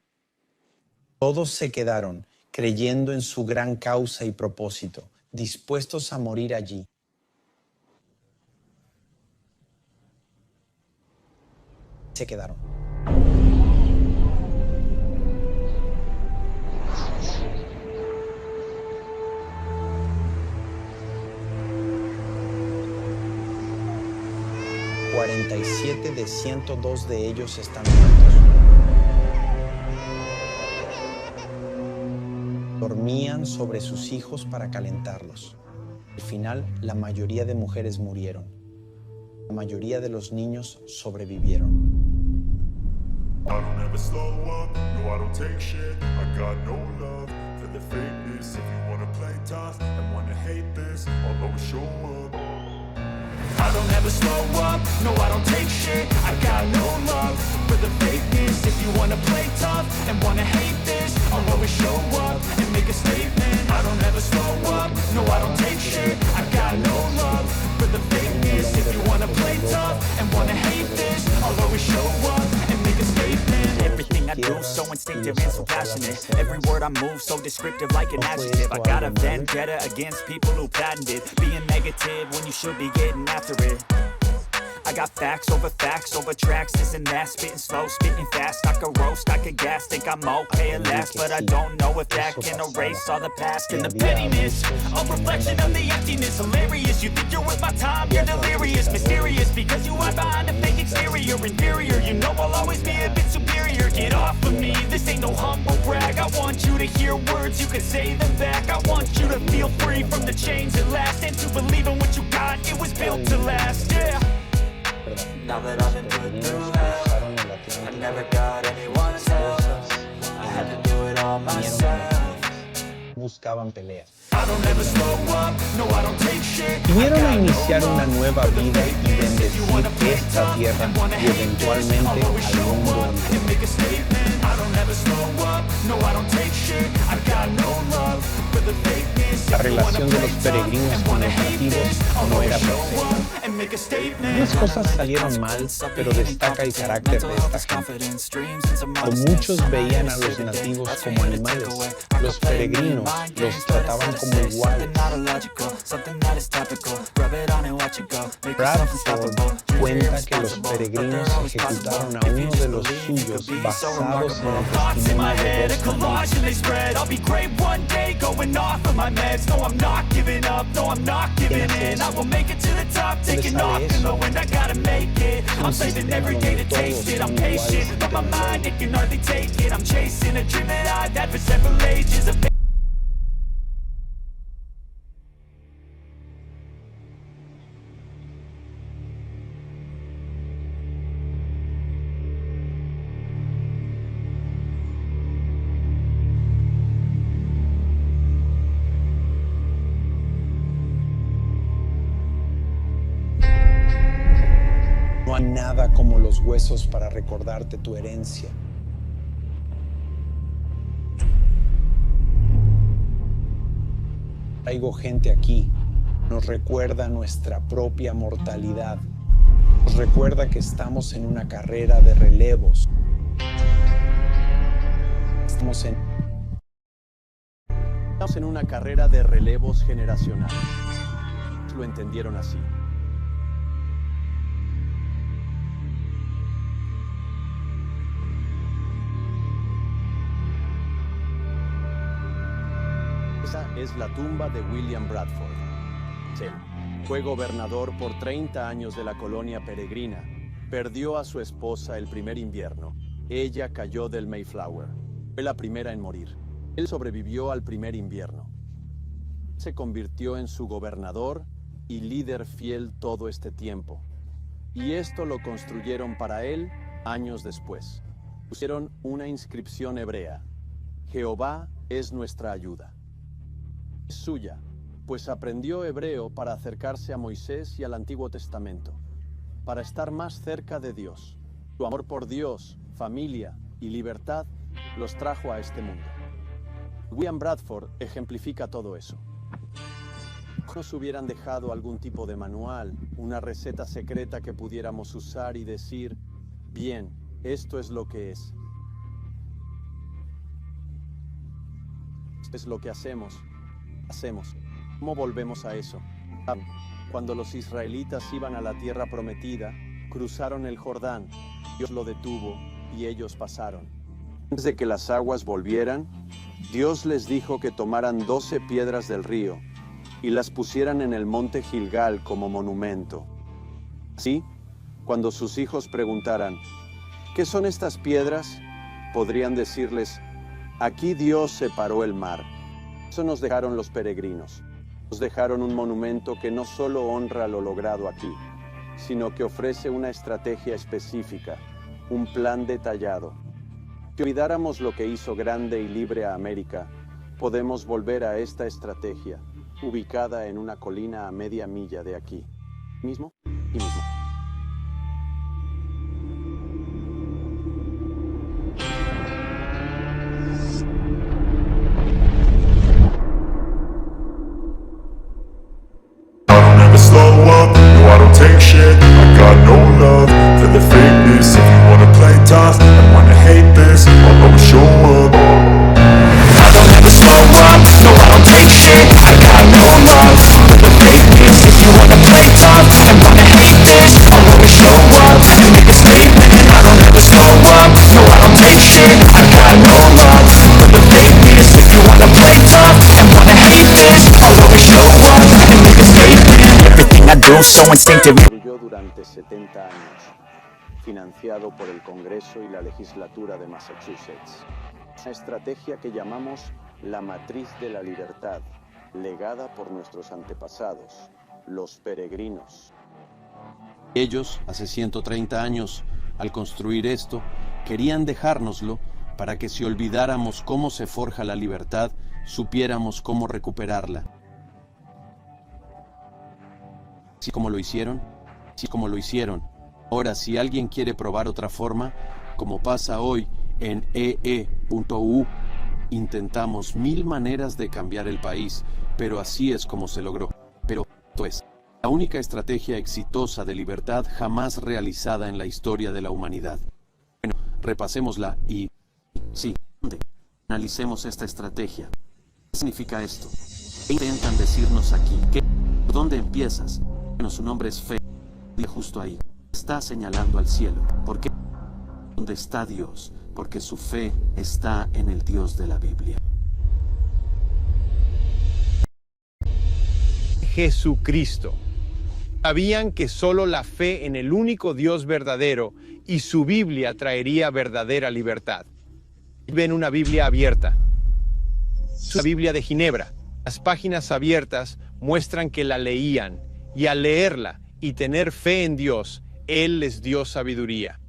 Todos se quedaron, creyendo en su gran causa y propósito, dispuestos a morir allí. Se quedaron. ...47 de 102 de ellos están muertos. Dormían sobre sus hijos para calentarlos. Al final, la mayoría de mujeres murieron. La mayoría de los niños sobrevivieron. I don't ever slow up, no I don't take shit. I got no love for the fakeness. If you wanna play tough and wanna hate this, I'll always show up. I don't ever slow up, no I don't take shit. I got no love for the fakeness. If you wanna play tough and wanna hate this, I'll always show up and make a statement. I don't ever slow up, no I don't take shit. I got no love for the fakeness. If you wanna play tough and wanna hate this, I'll always show up and make a statement. Everything I do so instinctive and so passionate. Every word I move so descriptive like an adjective. I got a vendetta against people who patented being negative when you should be getting after it. I got facts over tracks, this and that. Spitting slow, spitting fast. I could roast, I could gas. Think I'm okay at last, but I don't know if that can erase all the past and the pettiness. A reflection of the emptiness. Hilarious, you think you're worth my time, you're delirious. Mysterious, because you hide behind a fake exterior. Inferior, you know I'll always be a bit superior. Get off of me, this ain't no humble brag. I want you to hear words, you can say them back. I want you to feel free from the chains at last, and to believe in what you got, it was built to last, yeah. Now that I've been put through hell, I never got anyone's help. I had to do it all myself. buscaban peleas. Vinieron a iniciar una nueva vida y bendecir esta tierra y eventualmente al mundo entero. La relación de los peregrinos con los nativos no era perfecta. Las cosas salieron mal, pero destaca el carácter de esta gente. O muchos veían a los nativos como animales, los peregrinos los trataban como iguales. Bradford cuenta que los peregrinos ejecutaron a uno de los suyos basados en el testimonio de dos No hay nada como los huesos para recordarte tu herencia. Traigo gente aquí. Nos recuerda nuestra propia mortalidad. Nos recuerda que estamos en una carrera de relevos. Estamos en una carrera de relevos generacional. Lo entendieron así. Esa es la tumba de William Bradford. Él fue gobernador por 30 años de la colonia peregrina. Perdió a su esposa el primer invierno. Ella cayó del Mayflower. Fue la primera en morir. Él sobrevivió al primer invierno. Se convirtió en su gobernador y líder fiel todo este tiempo. Y esto lo construyeron para él años después. Pusieron una inscripción hebrea. Jehová es nuestra ayuda. Es suya, pues aprendió hebreo para acercarse a Moisés y al Antiguo Testamento, para estar más cerca de Dios. Su amor por Dios, familia y libertad los trajo a este mundo. William Bradford ejemplifica todo eso. Nos hubieran dejado algún tipo de manual, una receta secreta que pudiéramos usar y decir, bien, esto es lo que es. Es lo que hacemos. ¿Cómo volvemos a eso? Cuando los israelitas iban a la tierra prometida, cruzaron el Jordán. Dios lo detuvo y ellos pasaron. Antes de que las aguas volvieran, Dios les dijo que tomaran 12 piedras del río y las pusieran en el monte Gilgal como monumento. Así, cuando sus hijos preguntaran, ¿qué son estas piedras?, podrían decirles, aquí Dios separó el mar. Eso nos dejaron los peregrinos. Nos dejaron un monumento que no solo honra lo logrado aquí, sino que ofrece una estrategia específica, un plan detallado. Si olvidáramos lo que hizo grande y libre a América, podemos volver a esta estrategia, ubicada en una colina a media milla de aquí. Mismo y mismo. Take shit, I got no love for the fakeness. If you wanna play tough and wanna hate this, I'll always show up. I don't ever slow up, no I don't take shit. I got no love for the fakeness. If you wanna play tough and wanna hate this, I'll always show up and make a statement. I don't ever slow up, no I don't take shit. I got no love for the fakeness. If you wanna play tough and wanna hate this, I'll always show up and make a statement. Everything I do so instinctive. Construyó durante 70 años, financiado por el Congreso y la legislatura de Massachusetts. Una estrategia que llamamos la matriz de la libertad, legada por nuestros antepasados, los peregrinos. Ellos, hace 130 años, al construir esto, querían dejárnoslo para que si olvidáramos cómo se forja la libertad, supiéramos cómo recuperarla. ¿Sí como lo hicieron? Sí como lo hicieron. Ahora, si alguien quiere probar otra forma, como pasa hoy en EE.U, intentamos 1000 maneras de cambiar el país, pero así es como se logró. Pero esto es la única estrategia exitosa de libertad jamás realizada en la historia de la humanidad. Bueno, repasémosla y... sí, analicemos esta estrategia. ¿Qué significa esto? ¿Qué intentan decirnos aquí? ¿Por dónde empiezas? Bueno, su nombre es fe. Y justo ahí. Está señalando al cielo. ¿Por qué? ¿Dónde está Dios? Porque su fe está en el Dios de la Biblia. Jesucristo. Sabían que solo la fe en el único Dios verdadero y su Biblia traería verdadera libertad. Ven una Biblia abierta. Es una Biblia de Ginebra. Las páginas abiertas muestran que la leían, y al leerla y tener fe en Dios, Él les dio sabiduría.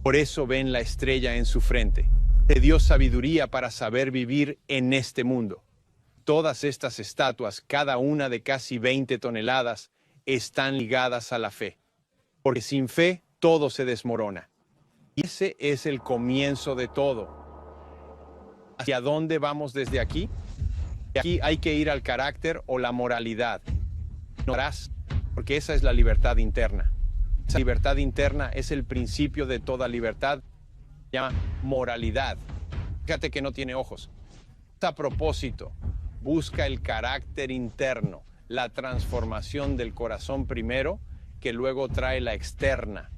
Por eso ven la estrella en su frente. Le dio sabiduría para saber vivir en este mundo. Todas estas estatuas, cada una de casi 20 toneladas, están ligadas a la fe. Porque sin fe, todo se desmorona. Y ese es el comienzo de todo. ¿Hacia dónde vamos desde aquí? De aquí hay que ir al carácter o la moralidad. No harás, porque esa es la libertad interna. Esa libertad interna es el principio de toda libertad. Se llama moralidad. Fíjate que no tiene ojos. A propósito, busca el carácter interno, la transformación del corazón primero, que luego trae la externa.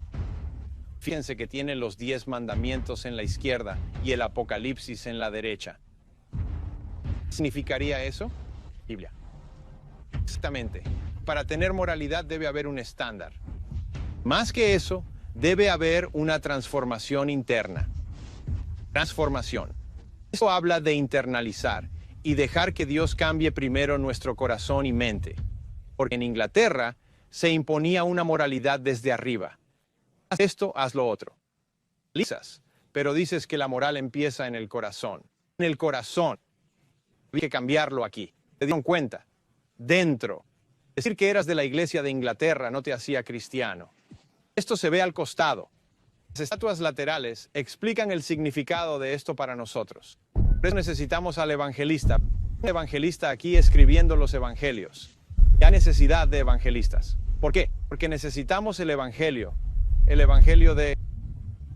Fíjense que tiene los 10 mandamientos en la izquierda y el Apocalipsis en la derecha. ¿Qué significaría eso? Biblia. Exactamente. Para tener moralidad debe haber un estándar. Más que eso, debe haber una transformación interna. Transformación. Eso habla de internalizar y dejar que Dios cambie primero nuestro corazón y mente. Porque en Inglaterra se imponía una moralidad desde arriba. Haz esto, haz lo otro. Lisas, pero dices que la moral empieza en el corazón. En el corazón. Hay que cambiarlo aquí. ¿Te dieron cuenta? Dentro. Decir que eras de la iglesia de Inglaterra no te hacía cristiano. Esto se ve al costado. Las estatuas laterales explican el significado de esto para nosotros. Por eso necesitamos al evangelista. Un evangelista aquí escribiendo los evangelios. Ya hay necesidad de evangelistas. ¿Por qué? Porque necesitamos el evangelio. El evangelio de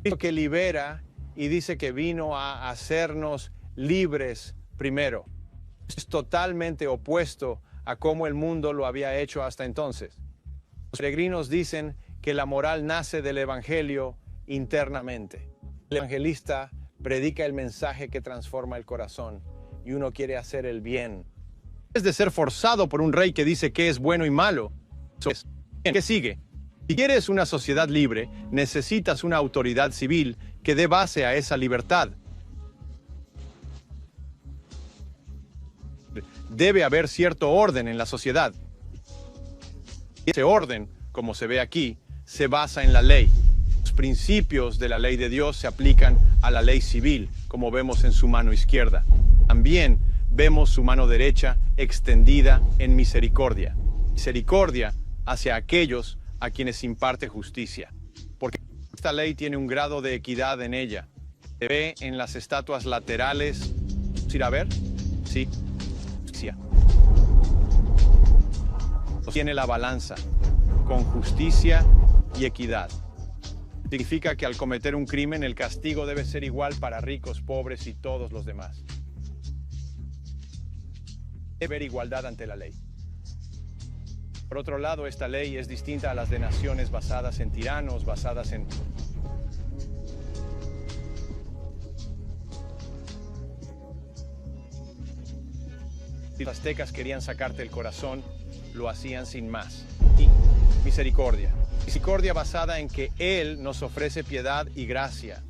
Cristo que libera y dice que vino a hacernos libres primero. Es totalmente opuesto a cómo el mundo lo había hecho hasta entonces. Los peregrinos dicen que la moral nace del evangelio internamente. El evangelista predica el mensaje que transforma el corazón y uno quiere hacer el bien. Es de ser forzado por un rey que dice que es bueno y malo. ¿Qué sigue? Si quieres una sociedad libre, necesitas una autoridad civil que dé base a esa libertad. Debe haber cierto orden en la sociedad. Y ese orden, como se ve aquí, se basa en la ley. Los principios de la ley de Dios se aplican a la ley civil, como vemos en su mano izquierda. También vemos su mano derecha extendida en misericordia. Misericordia hacia aquellos a quienes imparte justicia. Porque esta ley tiene un grado de equidad en ella. Se ve en las estatuas laterales. ¿Vamos a ir a ver? Sí. Tiene la balanza con justicia y equidad. Significa que al cometer un crimen el castigo debe ser igual para ricos, pobres y todos los demás. Debe haber igualdad ante la ley. Por otro lado, esta ley es distinta a las de naciones basadas en tiranos, basadas en... Si los aztecas querían sacarte el corazón, lo hacían sin más. Y misericordia. Misericordia basada en que Él nos ofrece piedad y gracia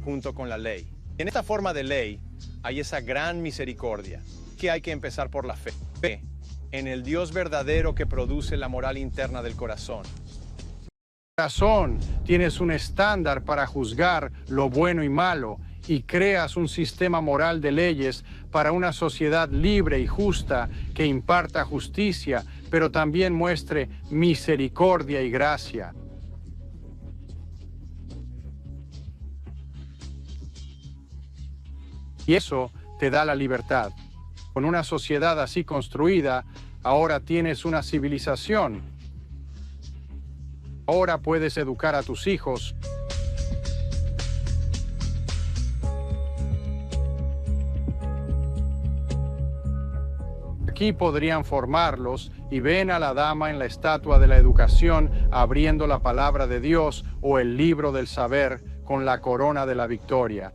junto con la ley. En esta forma de ley hay esa gran misericordia, que hay que empezar por la fe. Fe en el Dios verdadero que produce la moral interna del corazón. Tienes un estándar para juzgar lo bueno y malo y creas un sistema moral de leyes para una sociedad libre y justa que imparta justicia, pero también muestre misericordia y gracia. Y eso te da la libertad. Con una sociedad así construida, ahora tienes una civilización. Ahora puedes educar a tus hijos. Aquí podrían formarlos y ven a la dama en la estatua de la educación abriendo la palabra de Dios o el libro del saber con la corona de la victoria.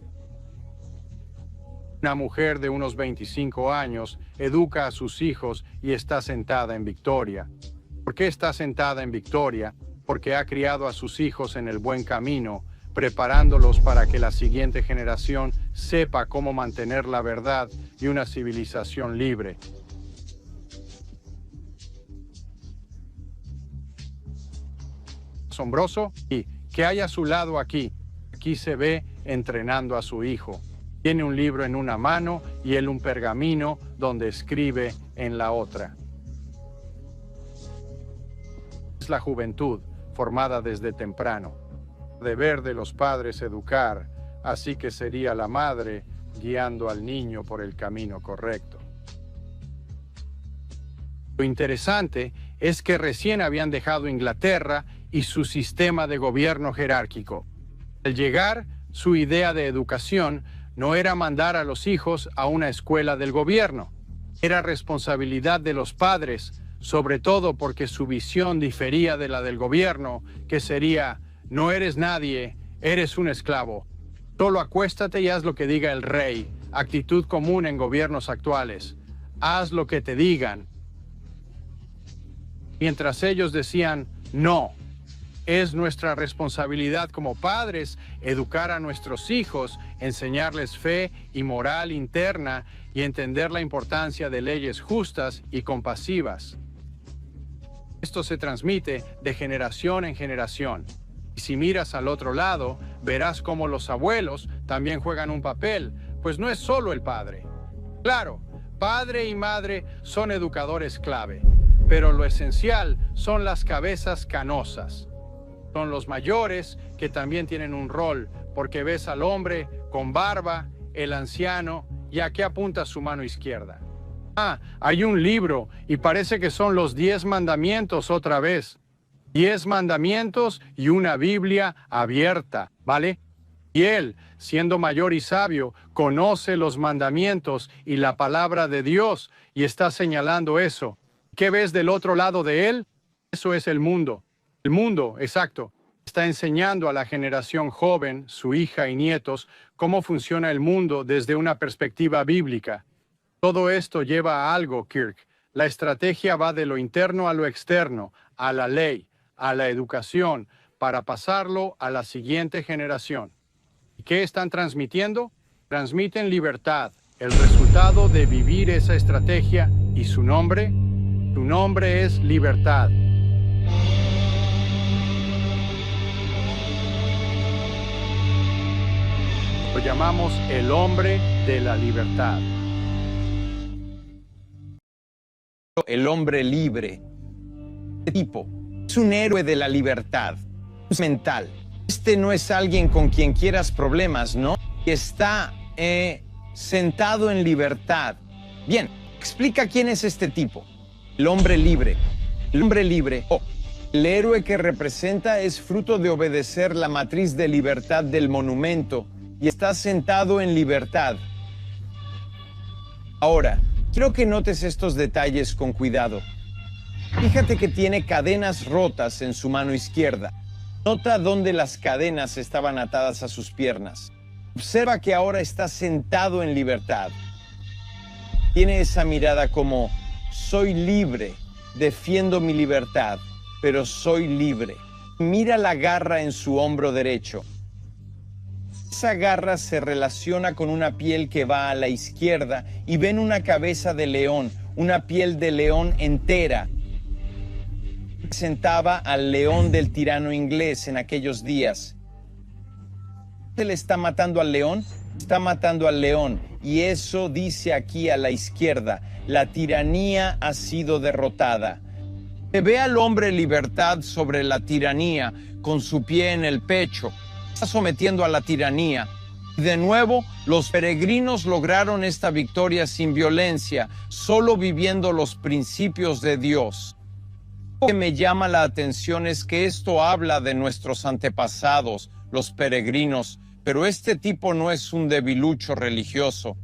Una mujer de unos 25 años educa a sus hijos y está sentada en victoria. ¿Por qué está sentada en victoria? Porque ha criado a sus hijos en el buen camino, preparándolos para que la siguiente generación sepa cómo mantener la verdad y una civilización libre. Asombroso y que hay a su lado aquí. Aquí se ve entrenando a su hijo. Tiene un libro en una mano y él un pergamino donde escribe en la otra. Es la juventud formada desde temprano. Deber de los padres educar, así que sería la madre guiando al niño por el camino correcto. Lo interesante es que recién habían dejado Inglaterra y su sistema de gobierno jerárquico. Al llegar, su idea de educación no era mandar a los hijos a una escuela del gobierno. Era responsabilidad de los padres, sobre todo porque su visión difería de la del gobierno, que sería, no eres nadie, eres un esclavo. Solo acuéstate y haz lo que diga el rey, actitud común en gobiernos actuales. Haz lo que te digan. Mientras ellos decían, no. Es nuestra responsabilidad como padres educar a nuestros hijos, enseñarles fe y moral interna y entender la importancia de leyes justas y compasivas. Esto se transmite de generación en generación. Y si miras al otro lado, verás cómo los abuelos también juegan un papel, pues no es solo el padre. Claro, padre y madre son educadores clave, pero lo esencial son las cabezas canosas. Son los mayores que también tienen un rol, porque ves al hombre con barba, el anciano, y a qué apunta su mano izquierda. Ah, hay un libro, y parece que son los 10 mandamientos otra vez. 10 mandamientos y una Biblia abierta, ¿vale? Y él, siendo mayor y sabio, conoce los mandamientos y la palabra de Dios, y está señalando eso. ¿Qué ves del otro lado de él? Eso es el mundo. El mundo, exacto, está enseñando a la generación joven, su hija y nietos, cómo funciona el mundo desde una perspectiva bíblica. Todo esto lleva a algo, Kirk. La estrategia va de lo interno a lo externo, a la ley, a la educación, para pasarlo a la siguiente generación. ¿Y qué están transmitiendo? Transmiten libertad, el resultado de vivir esa estrategia, y su nombre es libertad. Lo llamamos el hombre de la libertad. El hombre libre. Este tipo es un héroe de la libertad. Es mental. Este no es alguien con quien quieras problemas, ¿no? Y está sentado en libertad. Bien, explica quién es este tipo. El hombre libre. El hombre libre. El héroe que representa es fruto de obedecer la matriz de libertad del monumento y está sentado en libertad. Ahora, quiero que notes estos detalles con cuidado. Fíjate que tiene cadenas rotas en su mano izquierda. Nota dónde las cadenas estaban atadas a sus piernas. Observa que ahora está sentado en libertad. Tiene esa mirada como, soy libre, defiendo mi libertad, pero soy libre. Mira la garra en su hombro derecho. Esa garra se relaciona con una piel que va a la izquierda y ven una cabeza de león, una piel de león entera. Representaba al león del tirano inglés en aquellos días. ¿Se le está matando al león? está matando al león. Y eso dice aquí a la izquierda, la tiranía ha sido derrotada. Se ve al hombre libertad sobre la tiranía con su pie en el pecho. Está sometiendo a la tiranía. Y de nuevo, los peregrinos lograron esta victoria sin violencia, solo viviendo los principios de Dios. Lo que me llama la atención es que esto habla de nuestros antepasados, los peregrinos, pero este tipo no es un debilucho religioso.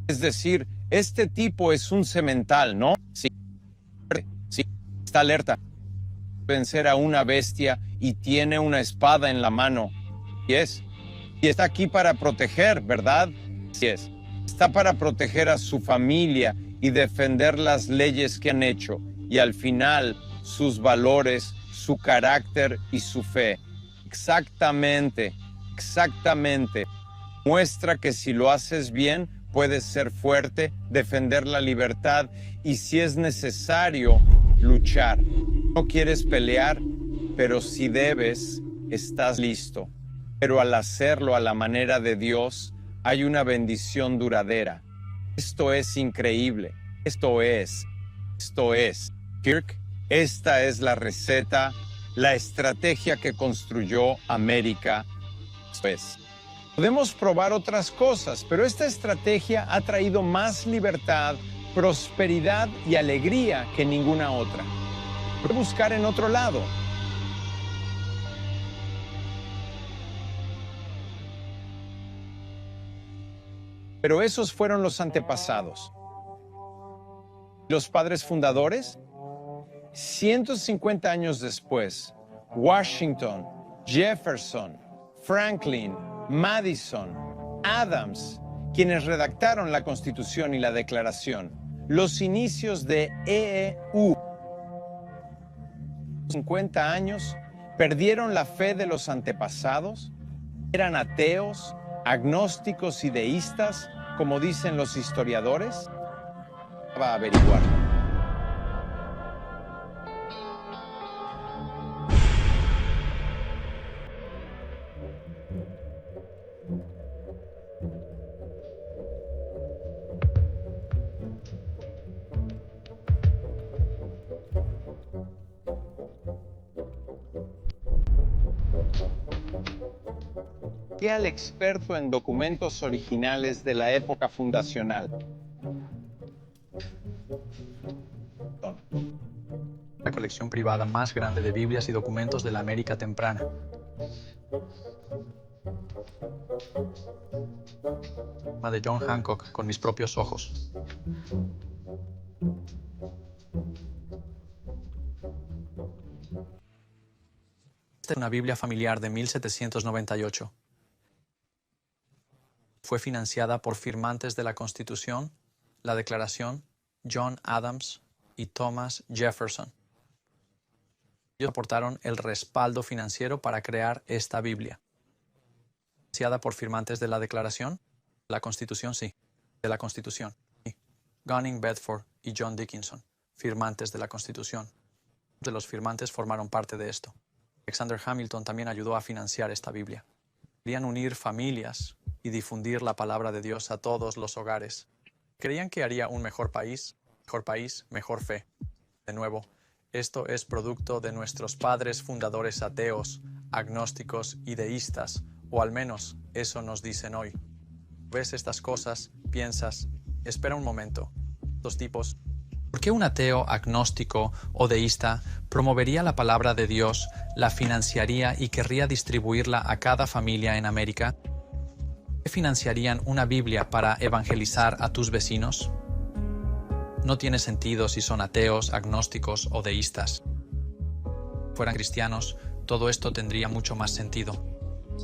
Es decir, este tipo es un semental, ¿no? Sí, está alerta. Vencer a una bestia y tiene una espada en la mano. Y está aquí para proteger, ¿verdad? Sí es. Está para proteger a su familia y defender las leyes que han hecho. Y al final, sus valores, su carácter y su fe. Exactamente. Muestra que si lo haces bien, puedes ser fuerte, defender la libertad y si es necesario, luchar. No quieres pelear, pero si debes, estás listo. Pero al hacerlo a la manera de Dios, hay una bendición duradera. Esto es increíble. Esto es. Kirk, esta es la receta, la estrategia que construyó América. Podemos probar otras cosas, pero esta estrategia ha traído más libertad, prosperidad y alegría que ninguna otra. Voy a buscar en otro lado. Pero esos fueron los antepasados. Los padres fundadores, 150 años después, Washington, Jefferson, Franklin, Madison, Adams, quienes redactaron la Constitución y la Declaración, los inicios de EEU. 50 años, perdieron la fe de los antepasados, eran ateos, agnósticos y deístas, como dicen los historiadores. Va a averiguar. Y al experto en documentos originales de la época fundacional. La colección privada más grande de Biblias y documentos de la América temprana. De John Hancock con mis propios ojos. Esta es una Biblia familiar de 1798. Fue financiada por firmantes de la Constitución, la Declaración, John Adams y Thomas Jefferson. Ellos aportaron el respaldo financiero para crear esta Biblia. Financiada por firmantes de la Declaración, la Constitución, sí, de la Constitución. Sí. Gunning Bedford y John Dickinson, firmantes de la Constitución. De los firmantes formaron parte de esto. Alexander Hamilton también ayudó a financiar esta Biblia. Querían unir familias y difundir la palabra de Dios a todos los hogares. Creían que haría un mejor país, mejor fe. De nuevo, esto es producto de nuestros padres fundadores ateos, agnósticos y deístas, o al menos eso nos dicen hoy. Ves estas cosas, piensas, espera un momento, estos tipos. ¿Por qué un ateo, agnóstico o deísta promovería la palabra de Dios, la financiaría y querría distribuirla a cada familia en América? ¿Por qué financiarían una Biblia para evangelizar a tus vecinos? No tiene sentido si son ateos, agnósticos o deístas. Si fueran cristianos, todo esto tendría mucho más sentido.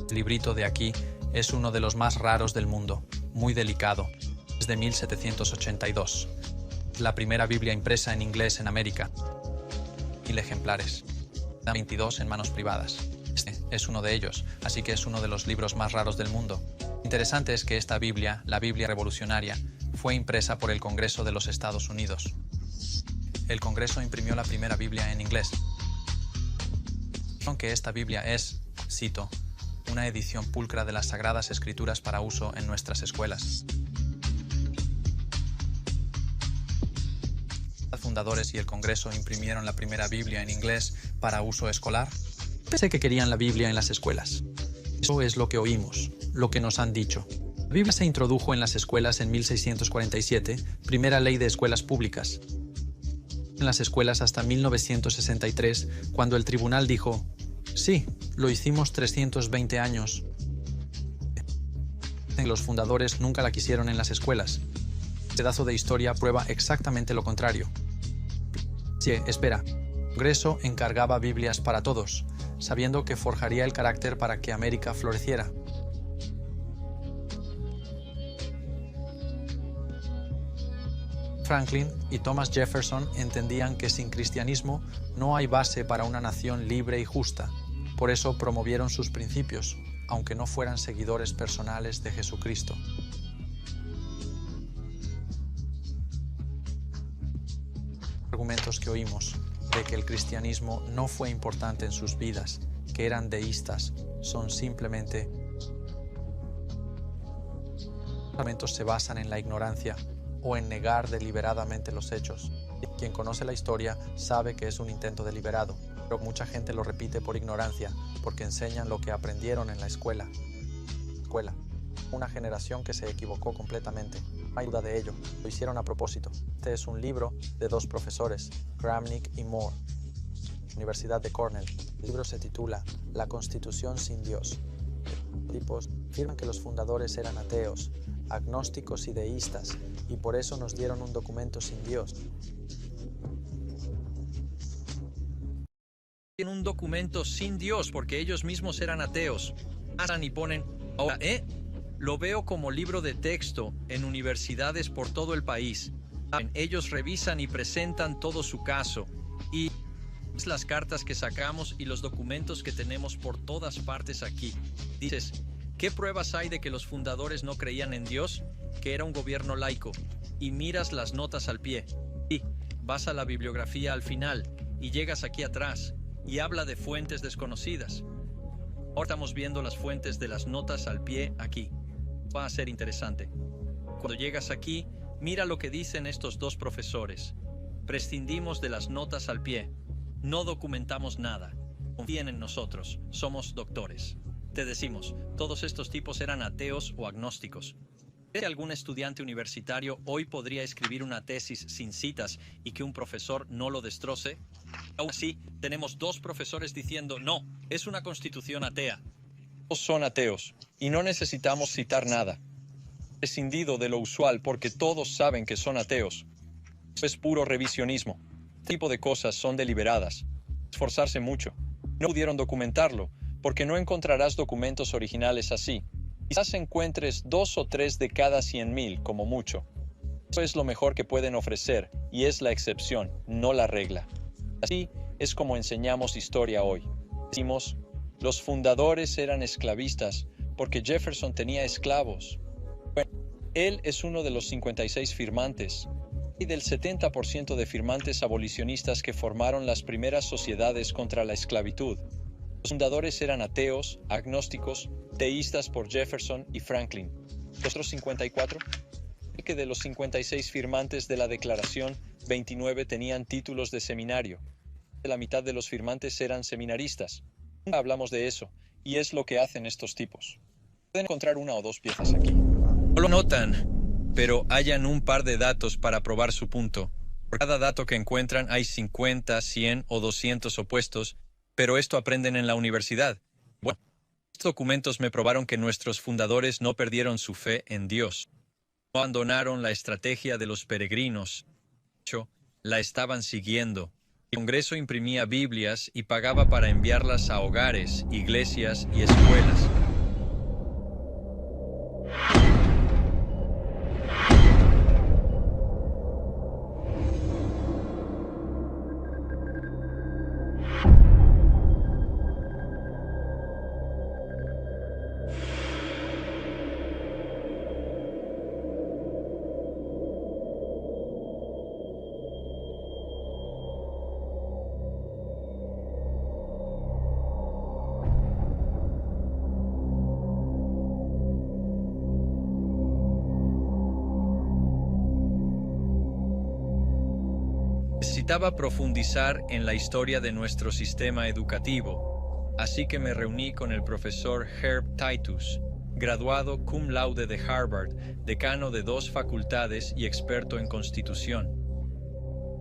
El librito de aquí es uno de los más raros del mundo, muy delicado. Es de 1782. La primera Biblia impresa en inglés en América. 1000 ejemplares. 22 en manos privadas. Este es uno de ellos, así que es uno de los libros más raros del mundo. Interesante es que esta Biblia, la Biblia revolucionaria, fue impresa por el Congreso de los Estados Unidos. El Congreso imprimió la primera Biblia en inglés. Aunque esta Biblia es, cito, una edición pulcra de las Sagradas Escrituras para uso en nuestras escuelas. Los fundadores y el Congreso imprimieron la primera Biblia en inglés para uso escolar. Pensé que querían la Biblia en las escuelas. Eso es lo que oímos, lo que nos han dicho. La Biblia se introdujo en las escuelas en 1647, primera ley de escuelas públicas. En las escuelas hasta 1963, cuando el tribunal dijo, sí, lo hicimos 320 años. Los fundadores nunca la quisieron en las escuelas. Este pedazo de historia prueba exactamente lo contrario. Sí, espera. El Congreso encargaba Biblias para todos, sabiendo que forjaría el carácter para que América floreciera. Franklin y Thomas Jefferson entendían que sin cristianismo no hay base para una nación libre y justa. Por eso promovieron sus principios, aunque no fueran seguidores personales de Jesucristo. Argumentos que oímos de que el cristianismo no fue importante en sus vidas, que eran deístas, son simplemente argumentos se basan en la ignorancia o en negar deliberadamente los hechos. Quien conoce la historia sabe que es un intento deliberado, pero mucha gente lo repite por ignorancia, porque enseñan lo que aprendieron en la escuela. Una generación que se equivocó completamente. No hay duda de ello. Lo hicieron a propósito. Este es un libro de dos profesores, Kramnik y Moore, Universidad de Cornell. El libro se titula La Constitución sin Dios. Los tipos afirman que los fundadores eran ateos, agnósticos y deístas, y por eso nos dieron un documento sin Dios. En un documento sin Dios porque ellos mismos eran ateos. Pasan y ponen, ahora, lo veo como libro de texto en universidades por todo el país. Ellos revisan y presentan todo su caso. Y las cartas que sacamos y los documentos que tenemos por todas partes aquí. Dices, ¿qué pruebas hay de que los fundadores no creían en Dios? Que era un gobierno laico. Y miras las notas al pie. Y vas a la bibliografía al final y llegas aquí atrás y habla de fuentes desconocidas. Ahora estamos viendo las fuentes de las notas al pie aquí. Va a ser interesante. Cuando llegas aquí, mira lo que dicen estos dos profesores. Prescindimos de las notas al pie. No documentamos nada. Confíen en nosotros. Somos doctores. Te decimos, todos estos tipos eran ateos o agnósticos. ¿Crees que algún estudiante universitario hoy podría escribir una tesis sin citas y que un profesor no lo destroce? Aún así, tenemos dos profesores diciendo, no, es una constitución atea. Todos son ateos y no necesitamos citar nada. Prescindido de lo usual porque todos saben que son ateos. Es puro revisionismo. Este tipo de cosas son deliberadas. Esforzarse mucho. No pudieron documentarlo porque no encontrarás documentos originales así. Quizás encuentres 2 o 3 de cada 100,000 como mucho. Eso es lo mejor que pueden ofrecer y es la excepción, no la regla. Así es como enseñamos historia hoy. Decimos, los fundadores eran esclavistas porque Jefferson tenía esclavos. Bueno, él es uno de los 56 firmantes y del 70% de firmantes abolicionistas que formaron las primeras sociedades contra la esclavitud. Los fundadores eran ateos, agnósticos, teístas por Jefferson y Franklin. Los otros 54, que de los 56 firmantes de la Declaración, 29 tenían títulos de seminario. La mitad de los firmantes eran seminaristas. Nunca hablamos de eso, y es lo que hacen estos tipos. Pueden encontrar 1 o 2 piezas aquí. No lo notan, pero hallan un par de datos para probar su punto. Por cada dato que encuentran hay 50, 100 o 200 opuestos, pero esto aprenden en la universidad. Bueno, estos documentos me probaron que nuestros fundadores no perdieron su fe en Dios. No abandonaron la estrategia de los peregrinos. De hecho, la estaban siguiendo. El Congreso imprimía Biblias y pagaba para enviarlas a hogares, iglesias y escuelas. Necesitaba profundizar en la historia de nuestro sistema educativo, así que me reuní con el profesor Herb Titus, graduado cum laude de Harvard, decano de 2 facultades y experto en Constitución.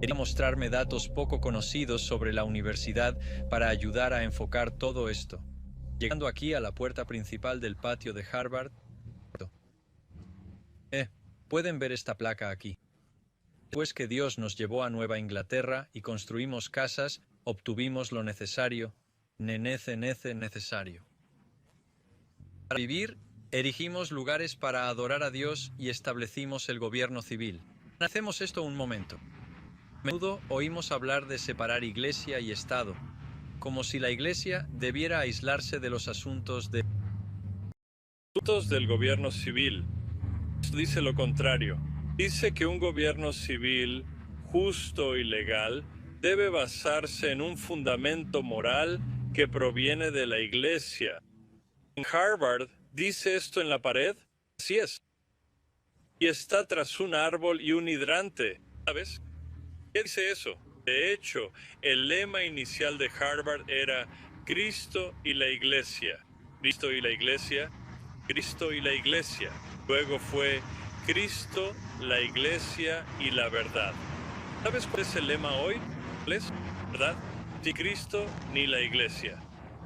Quería mostrarme datos poco conocidos sobre la universidad para ayudar a enfocar todo esto. Llegando aquí a la puerta principal del patio de Harvard, pueden ver esta placa aquí. Después que Dios nos llevó a Nueva Inglaterra y construimos casas, obtuvimos lo necesario, necesario. Para vivir, erigimos lugares para adorar a Dios y establecimos el gobierno civil. Hacemos esto un momento. A menudo oímos hablar de separar iglesia y Estado, como si la iglesia debiera aislarse de los asuntos del gobierno civil. Esto dice lo contrario. Dice que un gobierno civil, justo y legal, debe basarse en un fundamento moral que proviene de la iglesia. En Harvard, ¿dice esto en la pared? Así es. Y está tras un árbol y un hidrante. ¿Sabes? ¿Qué dice eso? De hecho, el lema inicial de Harvard era Cristo y la Iglesia. Cristo y la Iglesia. Cristo y la Iglesia. Luego fue Cristo, la Iglesia y la verdad. ¿Sabes cuál es el lema hoy? ¿Verdad? Ni Cristo ni la Iglesia.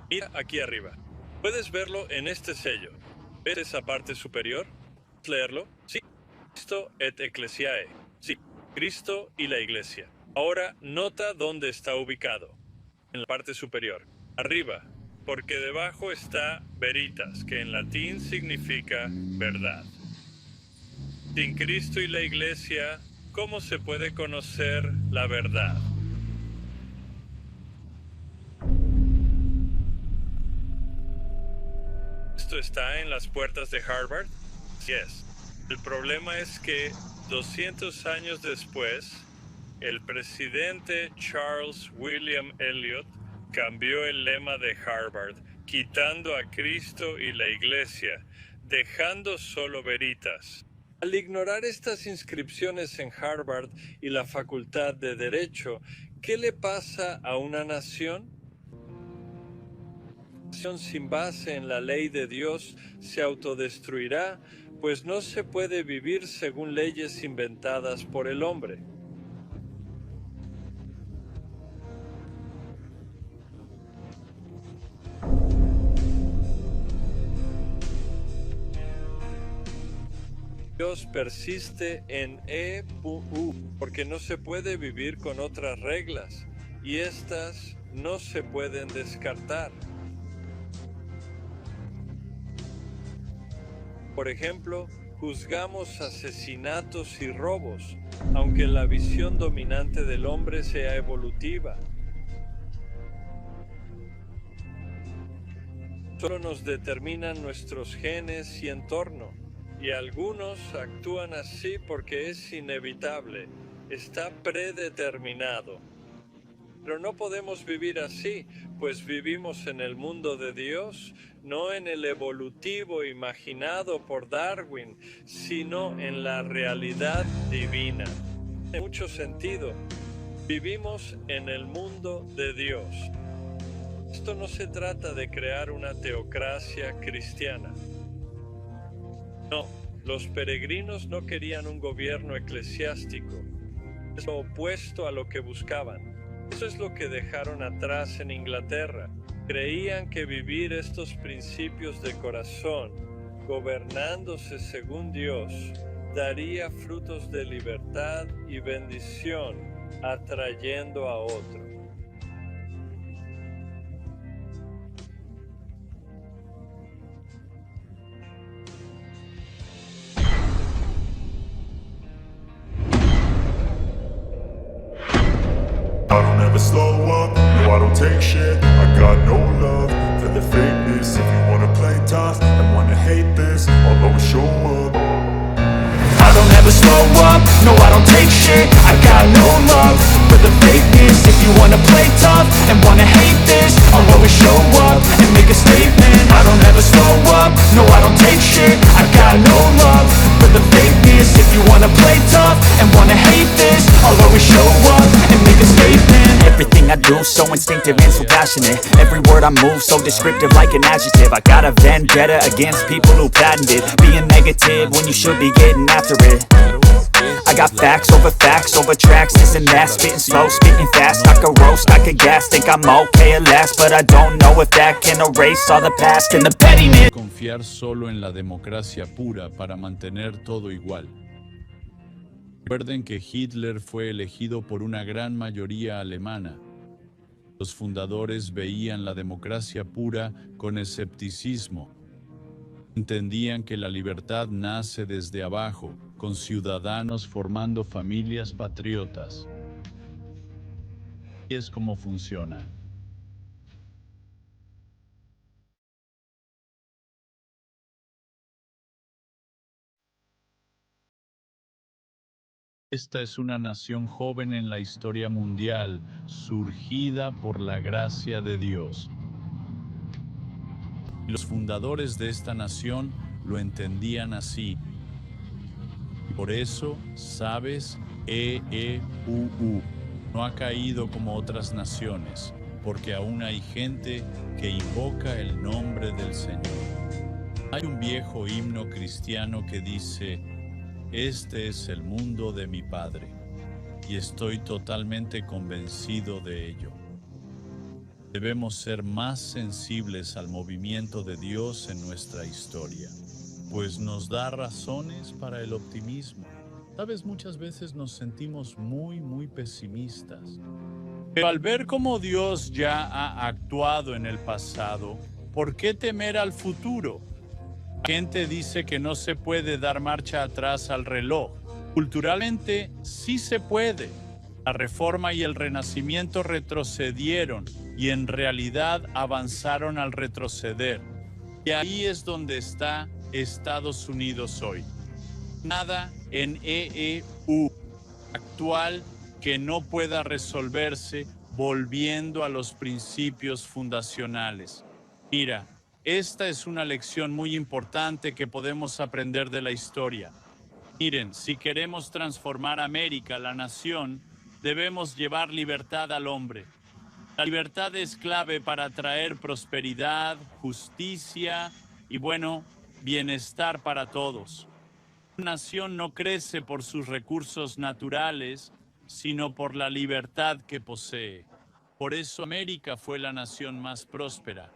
Mira aquí arriba. Puedes verlo en este sello. ¿Ves esa parte superior? ¿Puedes leerlo? Sí. Cristo et Ecclesiae. Sí. Cristo y la Iglesia. Ahora nota dónde está ubicado. En la parte superior. Arriba. Porque debajo está veritas, que en latín significa verdad. Sin Cristo y la Iglesia, ¿cómo se puede conocer la verdad? ¿Esto está en las puertas de Harvard? Sí es. El problema es que 200 años después, el presidente Charles William Eliot cambió el lema de Harvard, quitando a Cristo y la Iglesia, dejando solo veritas. Al ignorar estas inscripciones en Harvard y la Facultad de Derecho, ¿qué le pasa a una nación? Una nación sin base en la ley de Dios se autodestruirá, pues no se puede vivir según leyes inventadas por el hombre. Dios persiste en E.U. porque no se puede vivir con otras reglas y estas no se pueden descartar. Por ejemplo, juzgamos asesinatos y robos, aunque la visión dominante del hombre sea evolutiva. Solo nos determinan nuestros genes y entorno. Y algunos actúan así porque es inevitable, está predeterminado. Pero no podemos vivir así, pues vivimos en el mundo de Dios, no en el evolutivo imaginado por Darwin, sino en la realidad divina. En mucho sentido, vivimos en el mundo de Dios. Esto no se trata de crear una teocracia cristiana. No, los peregrinos no querían un gobierno eclesiástico. Es lo opuesto a lo que buscaban. Eso es lo que dejaron atrás en Inglaterra. Creían que vivir estos principios de corazón, gobernándose según Dios, daría frutos de libertad y bendición, atrayendo a otros. I don't ever slow up, no I don't take shit. I got no love for the fakeness. If you wanna play tough and wanna hate this, I'll always show up. I don't ever slow up, no I don't take shit. I got no love for the fakeness. If you wanna play tough and wanna hate this, I'll always show up and make a statement. I don't ever slow up, no I don't take shit. I got no love for the fakeness. fakeness. If you wanna play tough and wanna hate this, I'll always show up and make a statement. Everything I do so instinctive and so passionate. Every word I move so descriptive like an adjective. I got a vendetta against people who patented being negative when you should be getting after it. I got facts over tracks, isn't that? Spitting slow, spitting fast, I could roast, I could gas. Think I'm okay at last, but I don't know if that can erase all the past and the pettiness. Confiar solo en la democracia pura para mantener todo igual. Recuerden que Hitler fue elegido por una gran mayoría alemana. Los fundadores veían la democracia pura con escepticismo. Entendían que la libertad nace desde abajo, con ciudadanos formando familias patriotas. Y es como funciona. Esta es una nación joven en la historia mundial, surgida por la gracia de Dios. Los fundadores de esta nación lo entendían así. Por eso, sabes, no ha caído como otras naciones, porque aún hay gente que invoca el nombre del Señor. Hay un viejo himno cristiano que dice: este es el mundo de mi Padre, y estoy totalmente convencido de ello. Debemos ser más sensibles al movimiento de Dios en nuestra historia, pues nos da razones para el optimismo. Sabes, muchas veces nos sentimos muy pesimistas. Pero al ver cómo Dios ya ha actuado en el pasado, ¿por qué temer al futuro? La gente dice que no se puede dar marcha atrás al reloj. Culturalmente sí se puede. La Reforma y el Renacimiento retrocedieron y en realidad avanzaron al retroceder. Y ahí es donde está Estados Unidos hoy. Nada en EU actual que no pueda resolverse volviendo a los principios fundacionales. Mira, esta es una lección muy importante que podemos aprender de la historia. Miren, si queremos transformar América, la nación, debemos llevar libertad al hombre. La libertad es clave para traer prosperidad, justicia y, bienestar para todos. Una nación no crece por sus recursos naturales, sino por la libertad que posee. Por eso América fue la nación más próspera.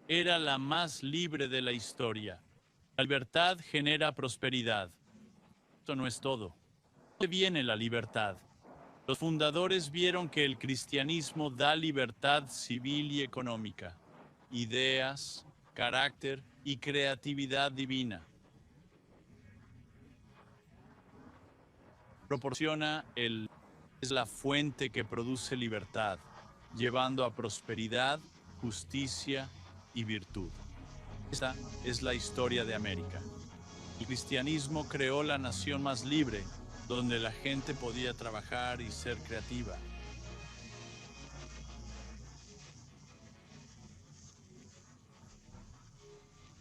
Era la más libre de la historia. La libertad genera prosperidad. Esto no es todo. ¿De dónde viene la libertad? Los fundadores vieron que el cristianismo da libertad civil y económica, ideas, carácter y creatividad divina. Es la fuente que produce libertad, llevando a prosperidad, justicia y virtud. Esta es la historia de América. El cristianismo creó la nación más libre, donde la gente podía trabajar y ser creativa.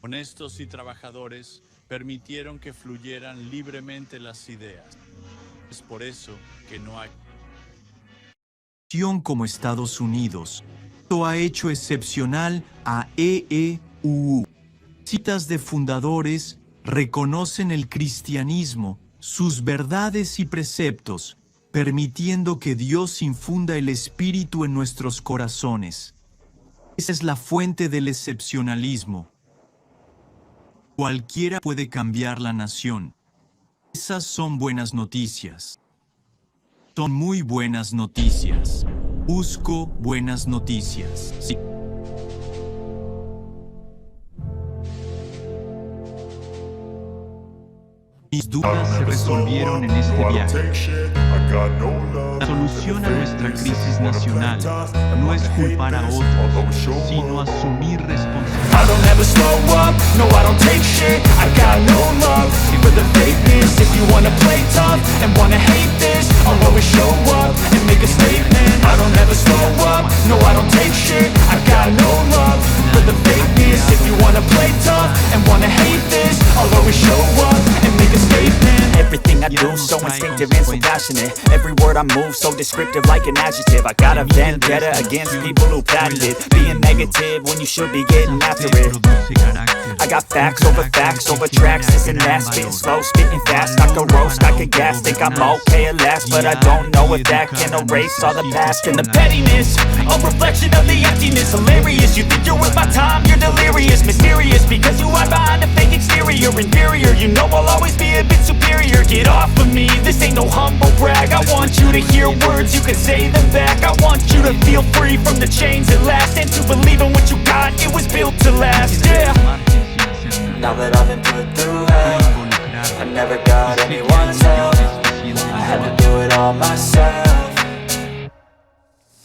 Honestos y trabajadores permitieron que fluyeran libremente las ideas. Es por eso que no hay como Estados Unidos. Esto ha hecho excepcional a EU. Citas de fundadores reconocen el cristianismo, sus verdades y preceptos, permitiendo que Dios infunda el Espíritu en nuestros corazones. Esa es la fuente del excepcionalismo. Cualquiera puede cambiar la nación. Esas son buenas noticias. Son muy buenas noticias. Busco buenas noticias. Sí. Mis dudas se resolvieron en este viaje. La solución a nuestra crisis nacional no es culpar a otros, sino asumir responsabilidad. I don't ever slow up, no I don't take shit. I got no love for the fakeness. If you wanna play tough and wanna hate this, I'll always show up and make a statement. I don't ever slow up, no I don't take shit. I got no love for the fakeness. If you wanna play tough and wanna hate this, I'll always show up and make a statement. Everything active and so passionate. Every word I move so descriptive like an adjective. I got a vendetta against people who patented being negative when you should be getting after it. I got facts over tracks, this and that. Spitting slow, spitting fast, I could roast, I could gas. Think I'm okay at last, but I don't know if that can erase all the past. And the pettiness, a reflection of the emptiness. Hilarious, you think you're worth my time, you're delirious. Mysterious, because you hide behind a fake exterior. Inferior, you know I'll always be a bit superior. Get off of me, this ain't no humble brag. I want you to hear words, you can say them back. I want you to feel free from the chains at last, and to believe in what you got, it was built to last, yeah. Now that I've been put through hell, I never got anyone's help. I had to do it all myself.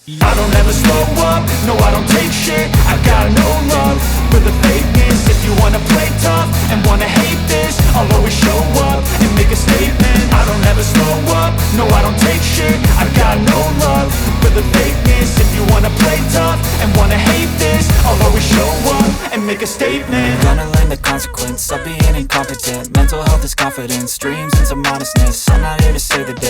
I don't ever slow up, no I don't take shit. I got no love for the fakeness. If you wanna play tough and wanna hate this, I'll always show up and make a statement. I don't ever slow up, no I don't take shit. I got no love for the fakeness. If you wanna play tough and wanna hate this, I'll always show up and make a statement. Gonna learn the consequence of being incompetent. Mental health is confidence, dreams and some honestness. I'm not here to save the day.